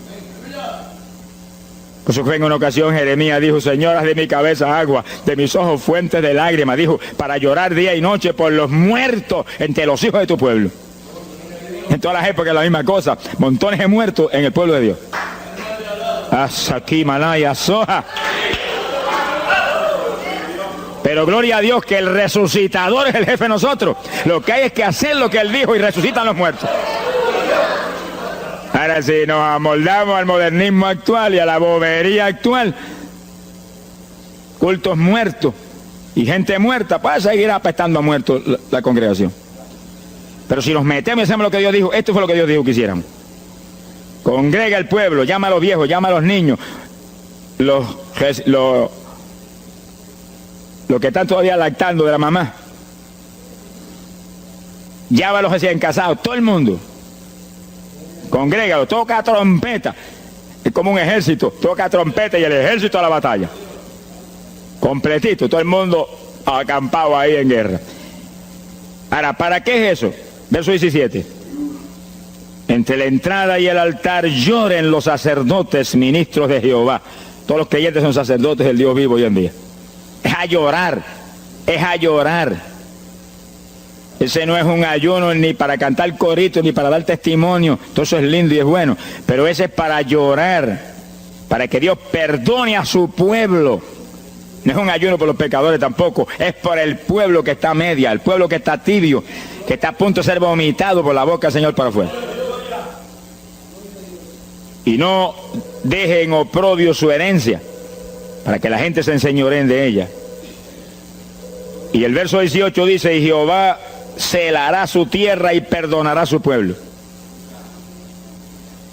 Por eso fue en una ocasión Jeremías dijo, Señor, haz de mi cabeza agua, de mis ojos fuentes de lágrimas, dijo, para llorar día y noche por los muertos entre los hijos de tu pueblo. En todas las épocas la misma cosa, montones de muertos en el pueblo de Dios. Asaki Malaya Soja. Pero gloria a Dios que el resucitador es el jefe de nosotros. Lo que hay es que hacer lo que él dijo y resucitan los muertos. Ahora si nos amoldamos al modernismo actual y a la bobería actual, cultos muertos y gente muerta, pues seguir apestando a muertos la congregación. Pero si nos metemos y hacemos lo que Dios dijo, esto fue lo que Dios dijo que hiciéramos. Congrega el pueblo, llama a los viejos, llama a los niños, los que están todavía lactando de la mamá. Llama a los recién casados, todo el mundo. Congrégalo, toca trompeta. Es como un ejército, toca trompeta y el ejército a la batalla. Completito, todo el mundo acampado ahí en guerra. Ahora, ¿para qué es eso? Verso 17. Entre la entrada y el altar lloren los sacerdotes, ministros de Jehová. Todos los creyentes son sacerdotes del Dios vivo hoy en día. Es a llorar, es a llorar. Ese no es un ayuno ni para cantar coritos, ni para dar testimonio. Todo eso es lindo y es bueno. Pero ese es para llorar, para que Dios perdone a su pueblo. No es un ayuno por los pecadores tampoco. Es por el pueblo que está a media, el pueblo que está tibio, que está a punto de ser vomitado por la boca del Señor para afuera. Y no dejen oprobio su herencia, para que la gente se enseñoreen de ella. Y el verso 18 dice, y Jehová celará su tierra y perdonará a su pueblo.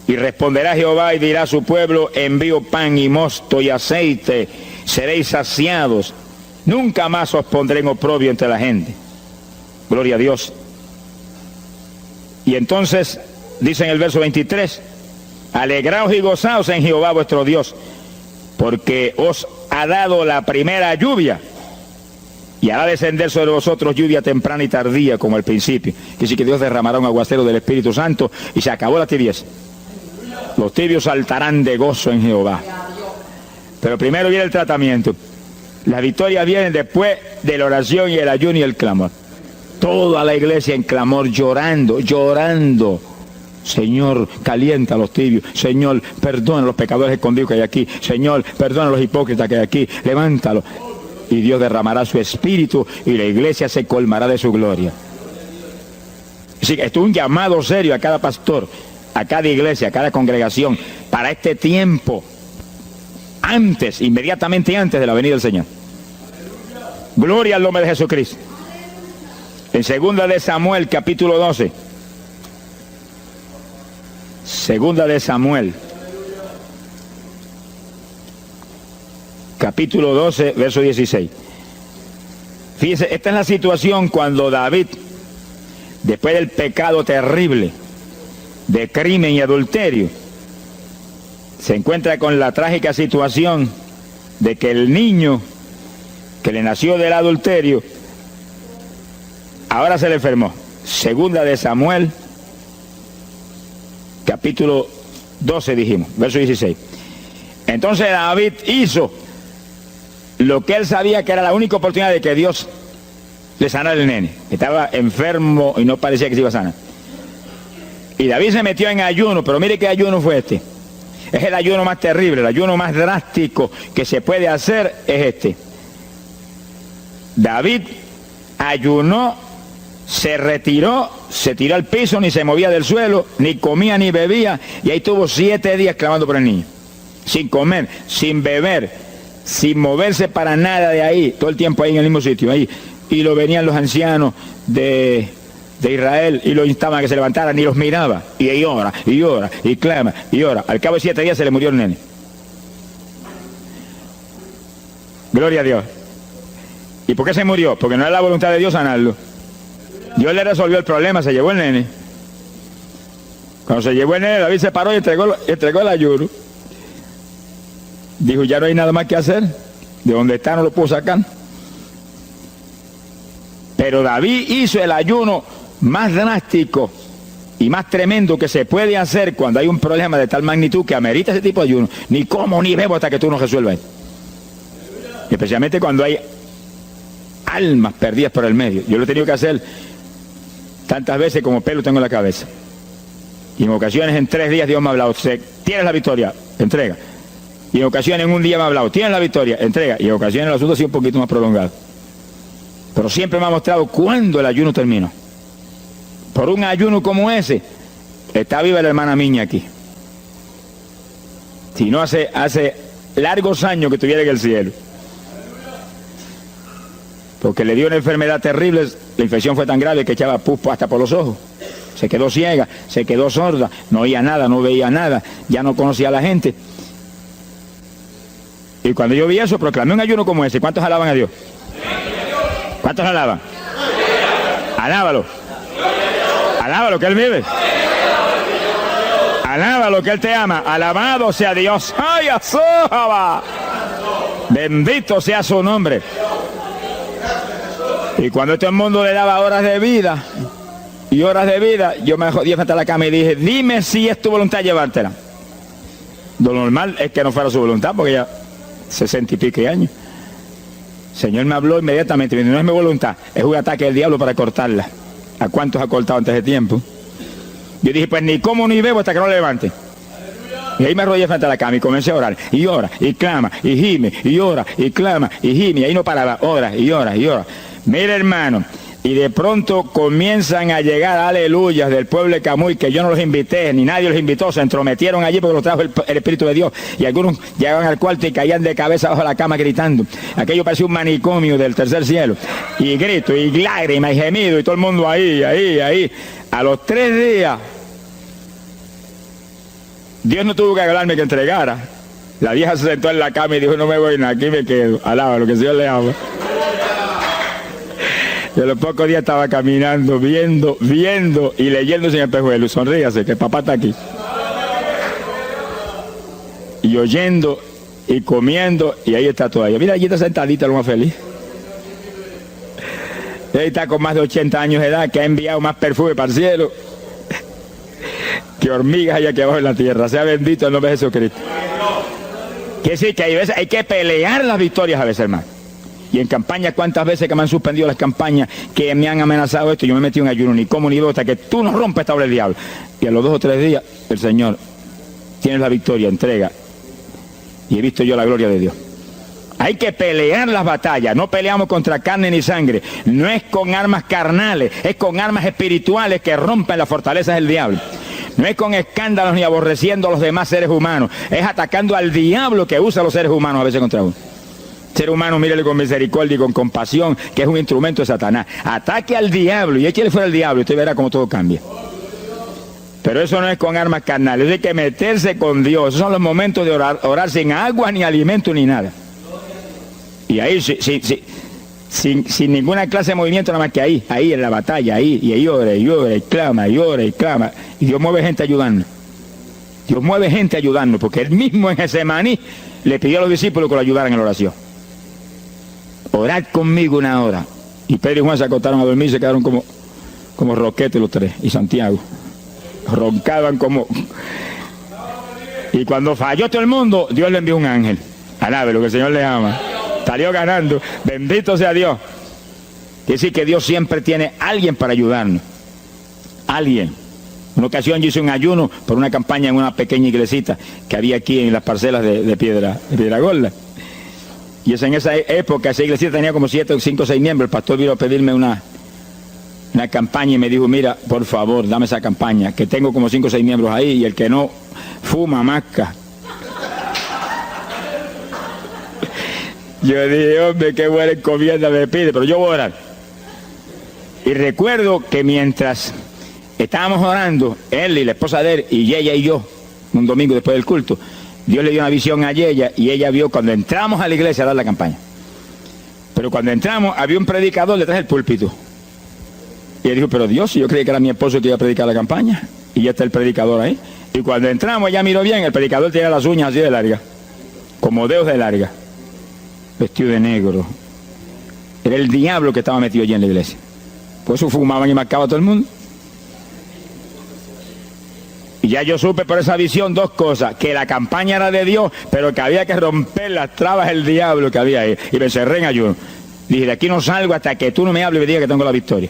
Y responderá Jehová y dirá a su pueblo, envío pan y mosto y aceite, seréis saciados, nunca más os pondré en oprobio entre la gente. Gloria a Dios. Y entonces, dice en el verso 23, alegraos y gozaos en Jehová vuestro Dios, porque os ha dado la primera lluvia, y hará descender sobre vosotros lluvia temprana y tardía como al principio. Quiere decir que Dios derramará un aguacero del Espíritu Santo y se acabó la tibieza. Los tibios saltarán de gozo en Jehová. Pero primero viene el tratamiento. Las victorias vienen después de la oración y el ayuno y el clamor. Toda la iglesia en clamor, llorando, llorando. Señor, calienta a los tibios. Señor, perdona a los pecadores escondidos que hay aquí. Señor, perdona a los hipócritas que hay aquí. Levántalos. Y Dios derramará su espíritu y la iglesia se colmará de su gloria. Así que esto es un llamado serio a cada pastor, a cada iglesia, a cada congregación, para este tiempo, antes, inmediatamente antes de la venida del Señor. Gloria al nombre de Jesucristo. En 2 de Samuel, capítulo 12. 2 de Samuel, capítulo 12, verso 16. Fíjense, esta es la situación cuando David, después del pecado terrible de crimen y adulterio, se encuentra con la trágica situación de que el niño que le nació del adulterio ahora se le enfermó. 2 de Samuel, capítulo 12 dijimos, verso 16. Entonces David hizo lo que él sabía que era la única oportunidad de que Dios le sanara el nene. Estaba enfermo y no parecía que se iba a sanar. Y David se metió en ayuno, pero mire qué ayuno fue este. Es el ayuno más terrible, el ayuno más drástico que se puede hacer es este. David ayunó se retiró, se tiró al piso, ni se movía del suelo, ni comía ni bebía, y ahí tuvo 7 días clamando por el niño, sin comer, sin beber, sin moverse para nada de ahí, todo el tiempo ahí en el mismo sitio, ahí. Y lo venían los ancianos de Israel y lo instaban a que se levantara, ni los miraba, y ahí ora, y clama, y ora. Al cabo de 7 días se le murió el nene. Gloria a Dios. ¿Y por qué se murió? Porque no era la voluntad de Dios sanarlo. Dios le resolvió el problema, se llevó el nene. Cuando se llevó el nene, David se paró y entregó el ayuno. Dijo, ya no hay nada más que hacer. De donde está no lo puedo sacar. Pero David hizo el ayuno más drástico y más tremendo que se puede hacer cuando hay un problema de tal magnitud que amerita ese tipo de ayuno. Ni como ni bebo hasta que tú no resuelvas. Especialmente cuando hay almas perdidas por el medio. Yo lo he tenido que hacer tantas veces como pelo tengo en la cabeza. Y en ocasiones en 3 días Dios me ha hablado, tienes la victoria, entrega. Y en ocasiones en un día me ha hablado, tienes la victoria, entrega. Y en ocasiones el asunto ha sido un poquito más prolongado. Pero siempre me ha mostrado cuándo el ayuno terminó. Por un ayuno como ese, está viva la hermana Miña aquí. Si no, hace largos años que estuviera en el cielo. Porque le dio una enfermedad terrible, la infección fue tan grave que echaba pus hasta por los ojos. Se quedó ciega, se quedó sorda, no oía nada, no veía nada, ya no conocía a la gente. Y cuando yo vi eso, proclamé un ayuno como ese. ¿Cuántos alaban a Dios? ¿Cuántos alaban? Alábalo. Alábalo, que Él vive. Alábalo, que Él te ama. Alabado sea Dios. ¡Ay, azójaba! Bendito sea su nombre. Y cuando todo el mundo le daba horas de vida, yo me jodí frente a la cama y dije, dime si es tu voluntad llevártela. Lo normal es que no fuera su voluntad, porque ya 60 y pico años. El Señor me habló inmediatamente, me dijo, no es mi voluntad, es un ataque del diablo para cortarla. ¿A cuántos ha cortado antes de tiempo? Yo dije, pues ni como ni bebo hasta que no lo levante. Y ahí me arrodillé frente a la cama y comencé a orar. Y ora, y clama, y gime, y ora, y clama, y gime. Y ahí no paraba, ora, y ora, y ora. Mira, hermano, y de pronto comienzan a llegar aleluyas del pueblo de Camuy, que yo no los invité, ni nadie los invitó, se entrometieron allí porque los trajo el Espíritu de Dios. Y algunos llegaban al cuarto y caían de cabeza bajo la cama gritando. Aquello parecía un manicomio del tercer cielo. Y grito, y lágrimas, y gemido, y todo el mundo ahí. A los 3 días, Dios no tuvo que hablarme que entregara. La vieja se sentó en la cama y dijo, no me voy nada, aquí me quedo. Alaba lo que el Señor le ama. Y a los pocos días estaba caminando, viendo y leyéndose en el espejuelo. Sonríase, que el papá está aquí. Y oyendo y comiendo, y ahí está todavía. Mira, allí está sentadita, lo más feliz. Ahí está con más de 80 años de edad, que ha enviado más perfume para el cielo que hormigas hay aquí abajo en la tierra. Sea bendito el nombre de Jesucristo. Quiere decir que hay que pelear las victorias a veces, hermano. Y en campaña, ¿cuántas veces que me han suspendido las campañas, que me han amenazado esto? Yo me metí en ayuno, ni como ni bebo, hasta que tú no rompes esta obra del diablo. Y a los 2 o 3 días, el Señor, tienes la victoria, entrega. Y he visto yo la gloria de Dios. Hay que pelear las batallas, no peleamos contra carne ni sangre. No es con armas carnales, es con armas espirituales que rompen las fortalezas del diablo. No es con escándalos ni aborreciendo a los demás seres humanos, es atacando al diablo que usa a los seres humanos a veces contra uno. Ser humano, mírele con misericordia y con compasión, que es un instrumento de Satanás. Ataque al diablo y échale fuera al diablo y usted verá cómo todo cambia. Pero eso no es con armas carnales, hay que meterse con Dios. Esos son los momentos de orar sin agua, ni alimento, ni nada. Y ahí sin ninguna clase de movimiento, nada más que ahí en la batalla, y ahí ora, y clama, y clama. Y Dios mueve gente ayudando. Dios mueve gente ayudando, porque Él mismo en Getsemaní le pidió a los discípulos que lo ayudaran en la oración. Orad conmigo 1 hora. Y Pedro y Juan se acostaron a dormir y se quedaron como roquetes los 3. Y Santiago. Roncaban como... Y cuando falló todo el mundo, Dios le envió un ángel. Alabe lo que el Señor le ama. Salió ganando. Bendito sea Dios. Quiere decir que Dios siempre tiene alguien para ayudarnos. Alguien. Una ocasión yo hice un ayuno por una campaña en una pequeña iglesita que había aquí en las parcelas de Piedra Gorda. Y es en esa época, esa iglesia tenía como 7, 5, 6 miembros. El pastor vino a pedirme una campaña y me dijo, mira, por favor, dame esa campaña, que tengo como 5 o 6 miembros ahí y el que no fuma, masca. Yo dije, hombre, qué buena encomienda me pide, pero yo voy a orar. Y recuerdo que mientras estábamos orando, él y la esposa de él, y ella y yo, un domingo después del culto, Dios le dio una visión a ella y ella vio cuando entramos a la iglesia a dar la campaña. Pero cuando entramos había un predicador detrás del púlpito. Y él dijo, pero Dios, yo creí que era mi esposo que iba a predicar la campaña. Y ya está el predicador ahí. Y cuando entramos, ella miró bien, el predicador tenía las uñas así de larga, como dedos de larga, vestido de negro. Era el diablo que estaba metido allí en la iglesia. Por eso fumaban y marcaban a todo el mundo. Y ya yo supe por esa visión 2 cosas, que la campaña era de Dios, pero que había que romper las trabas del diablo que había ahí. Y me encerré en ayuno. Dije, de aquí no salgo hasta que tú no me hables y me digas que tengo la victoria.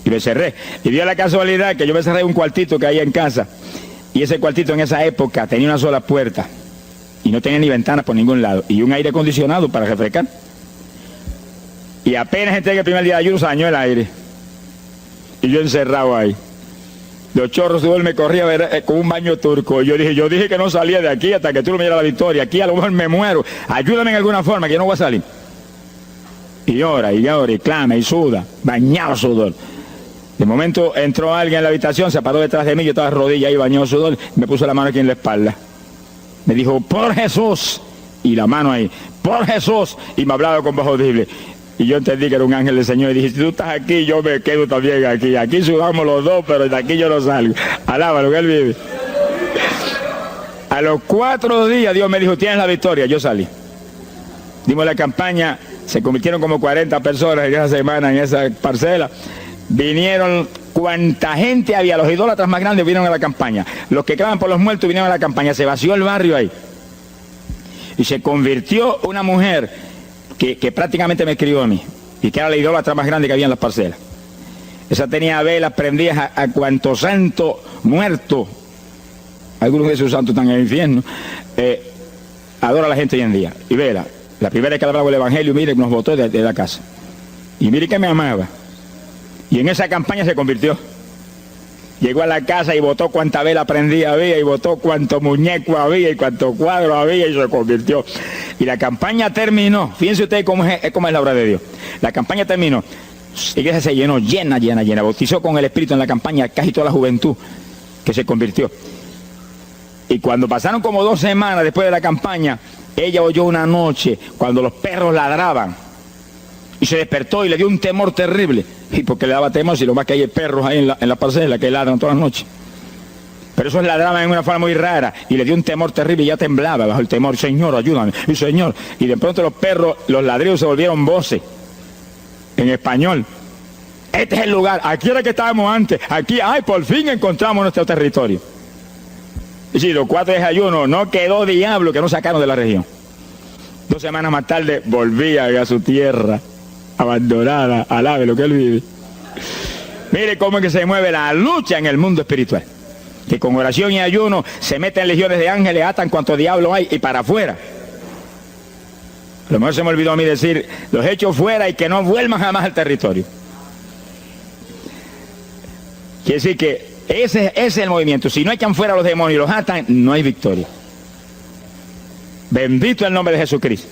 Y me cerré. Y dio la casualidad que yo me cerré en un cuartito que había en casa. Y ese cuartito en esa época tenía una sola puerta. Y no tenía ni ventanas por ningún lado. Y un aire acondicionado para refrescar. Y apenas entré el primer día de ayuno, se dañó el aire. Y yo encerrado ahí. Los chorros de me corría con un baño turco. Y yo dije que no salía de aquí hasta que tú no me dieras la victoria. Aquí a lo mejor me muero. Ayúdame en alguna forma, que yo no voy a salir. Y llora, y clama, y suda. Bañado sudor. De momento entró alguien en la habitación, se paró detrás de mí, yo estaba de rodillas ahí, bañado sudor, me puso la mano aquí en la espalda. Me dijo, por Jesús, y la mano ahí, por Jesús, y me hablaba con voz audible. Y yo entendí que era un ángel del Señor, y dije, si tú estás aquí, yo me quedo también aquí. Aquí sudamos los dos, pero de aquí yo no salgo. Alábalo, que Él vive. A los 4 días Dios me dijo, tienes la victoria, yo salí. Dimos la campaña, se convirtieron como 40 personas en esa semana, en esa parcela. Vinieron cuanta gente había, los idólatras más grandes vinieron a la campaña, los que claman por los muertos vinieron a la campaña, se vació el barrio ahí. Y se convirtió una mujer que prácticamente me crió a mí, y que era la idólatra más grande que había en las parcelas. Esa tenía velas prendidas a cuantos santos muertos, algunos de esos santos están en el infierno, adora a la gente hoy en día. Y vela, la primera vez que hablaba el evangelio, mire, nos botó de la casa. Y mire que me amaba. Y en esa campaña se convirtió. Llegó a la casa y botó cuanta vela prendida había, y botó cuánto muñeco había, y cuánto cuadro había, y se convirtió. Y la campaña terminó. Fíjense ustedes cómo es la obra de Dios. La campaña terminó. La iglesia se llenó, llena. Bautizó con el Espíritu en la campaña casi toda la juventud que se convirtió. Y cuando pasaron como 2 semanas después de la campaña, ella oyó una noche cuando los perros ladraban. Y se despertó y le dio un temor terrible. Y porque le daba temor, si lo más que hay perros ahí en la parcela que ladran todas las noches. Pero esos ladraban en una forma muy rara. Y le dio un temor terrible y ya temblaba bajo el temor. Señor, ayúdame. Y Señor. Y de pronto los perros, los ladridos se volvieron voces. En español. Este es el lugar. Aquí era que estábamos antes. Aquí, ay, por fin encontramos nuestro territorio. Y sí, los 4 días de ayuno, no quedó diablo que no sacaron de la región. 2 semanas más tarde volvía a su tierra. Abandonada, alabe lo que Él vive. Mire cómo es que se mueve la lucha en el mundo espiritual. Que con oración y ayuno se meten legiones de ángeles, atan cuanto diablo hay y para afuera. A lo mejor se me olvidó a mí decir, los echo fuera y que no vuelvan jamás al territorio. Quiere decir que ese es el movimiento. Si no echan fuera a los demonios y los atan, no hay victoria. Bendito el nombre de Jesucristo.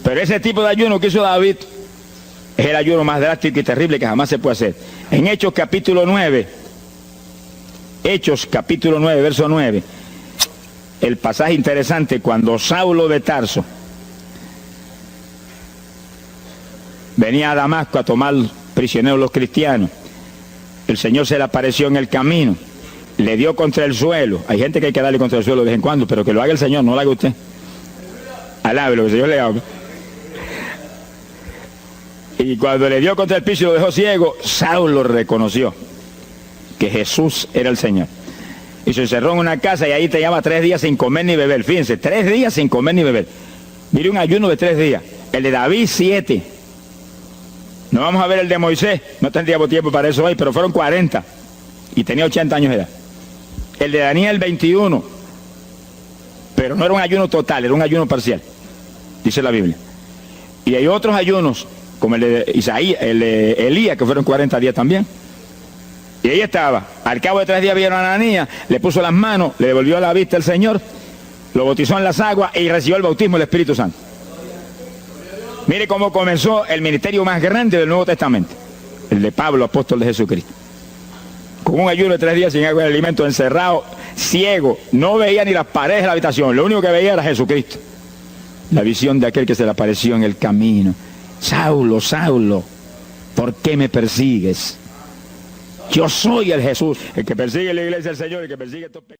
Pero ese tipo de ayuno que hizo David, Es el ayuno más drástico y terrible que jamás se puede hacer. En Hechos capítulo 9, verso 9, el pasaje interesante, cuando Saulo de Tarso venía a Damasco a tomar prisioneros los cristianos, el Señor se le apareció en el camino, le dio contra el suelo. Hay gente que hay que darle contra el suelo de vez en cuando, pero que lo haga el Señor, no lo haga usted. Alábelo, que el Señor le haga. Y cuando le dio contra el piso y lo dejó ciego, Saulo reconoció que Jesús era el Señor. Y se encerró en una casa y ahí te lleva 3 días sin comer ni beber. Fíjense, 3 días sin comer ni beber. Mire, un ayuno de 3 días. El de David, 7. No vamos a ver el de Moisés, no tendríamos tiempo para eso hoy, pero fueron 40 y tenía 80 años de edad. El de Daniel, 21, pero no era un ayuno total, era un ayuno parcial, dice la Biblia. Y hay otros ayunos, como el de Isaías, el de Elías, que fueron 40 días también. Y ahí estaba, al cabo de 3 días vieron a Ananías, le puso las manos, le devolvió la vista al Señor, lo bautizó en las aguas y recibió el bautismo del Espíritu Santo. Mire cómo comenzó el ministerio más grande del Nuevo Testamento, el de Pablo, apóstol de Jesucristo. Con un ayuno de 3 días sin agua y alimento, encerrado, ciego, no veía ni las paredes de la habitación, lo único que veía era Jesucristo. La visión de aquel que se le apareció en el camino. Saulo, Saulo, ¿por qué me persigues? Yo soy el Jesús, el que persigue la iglesia del Señor, el que persigue estos pecados.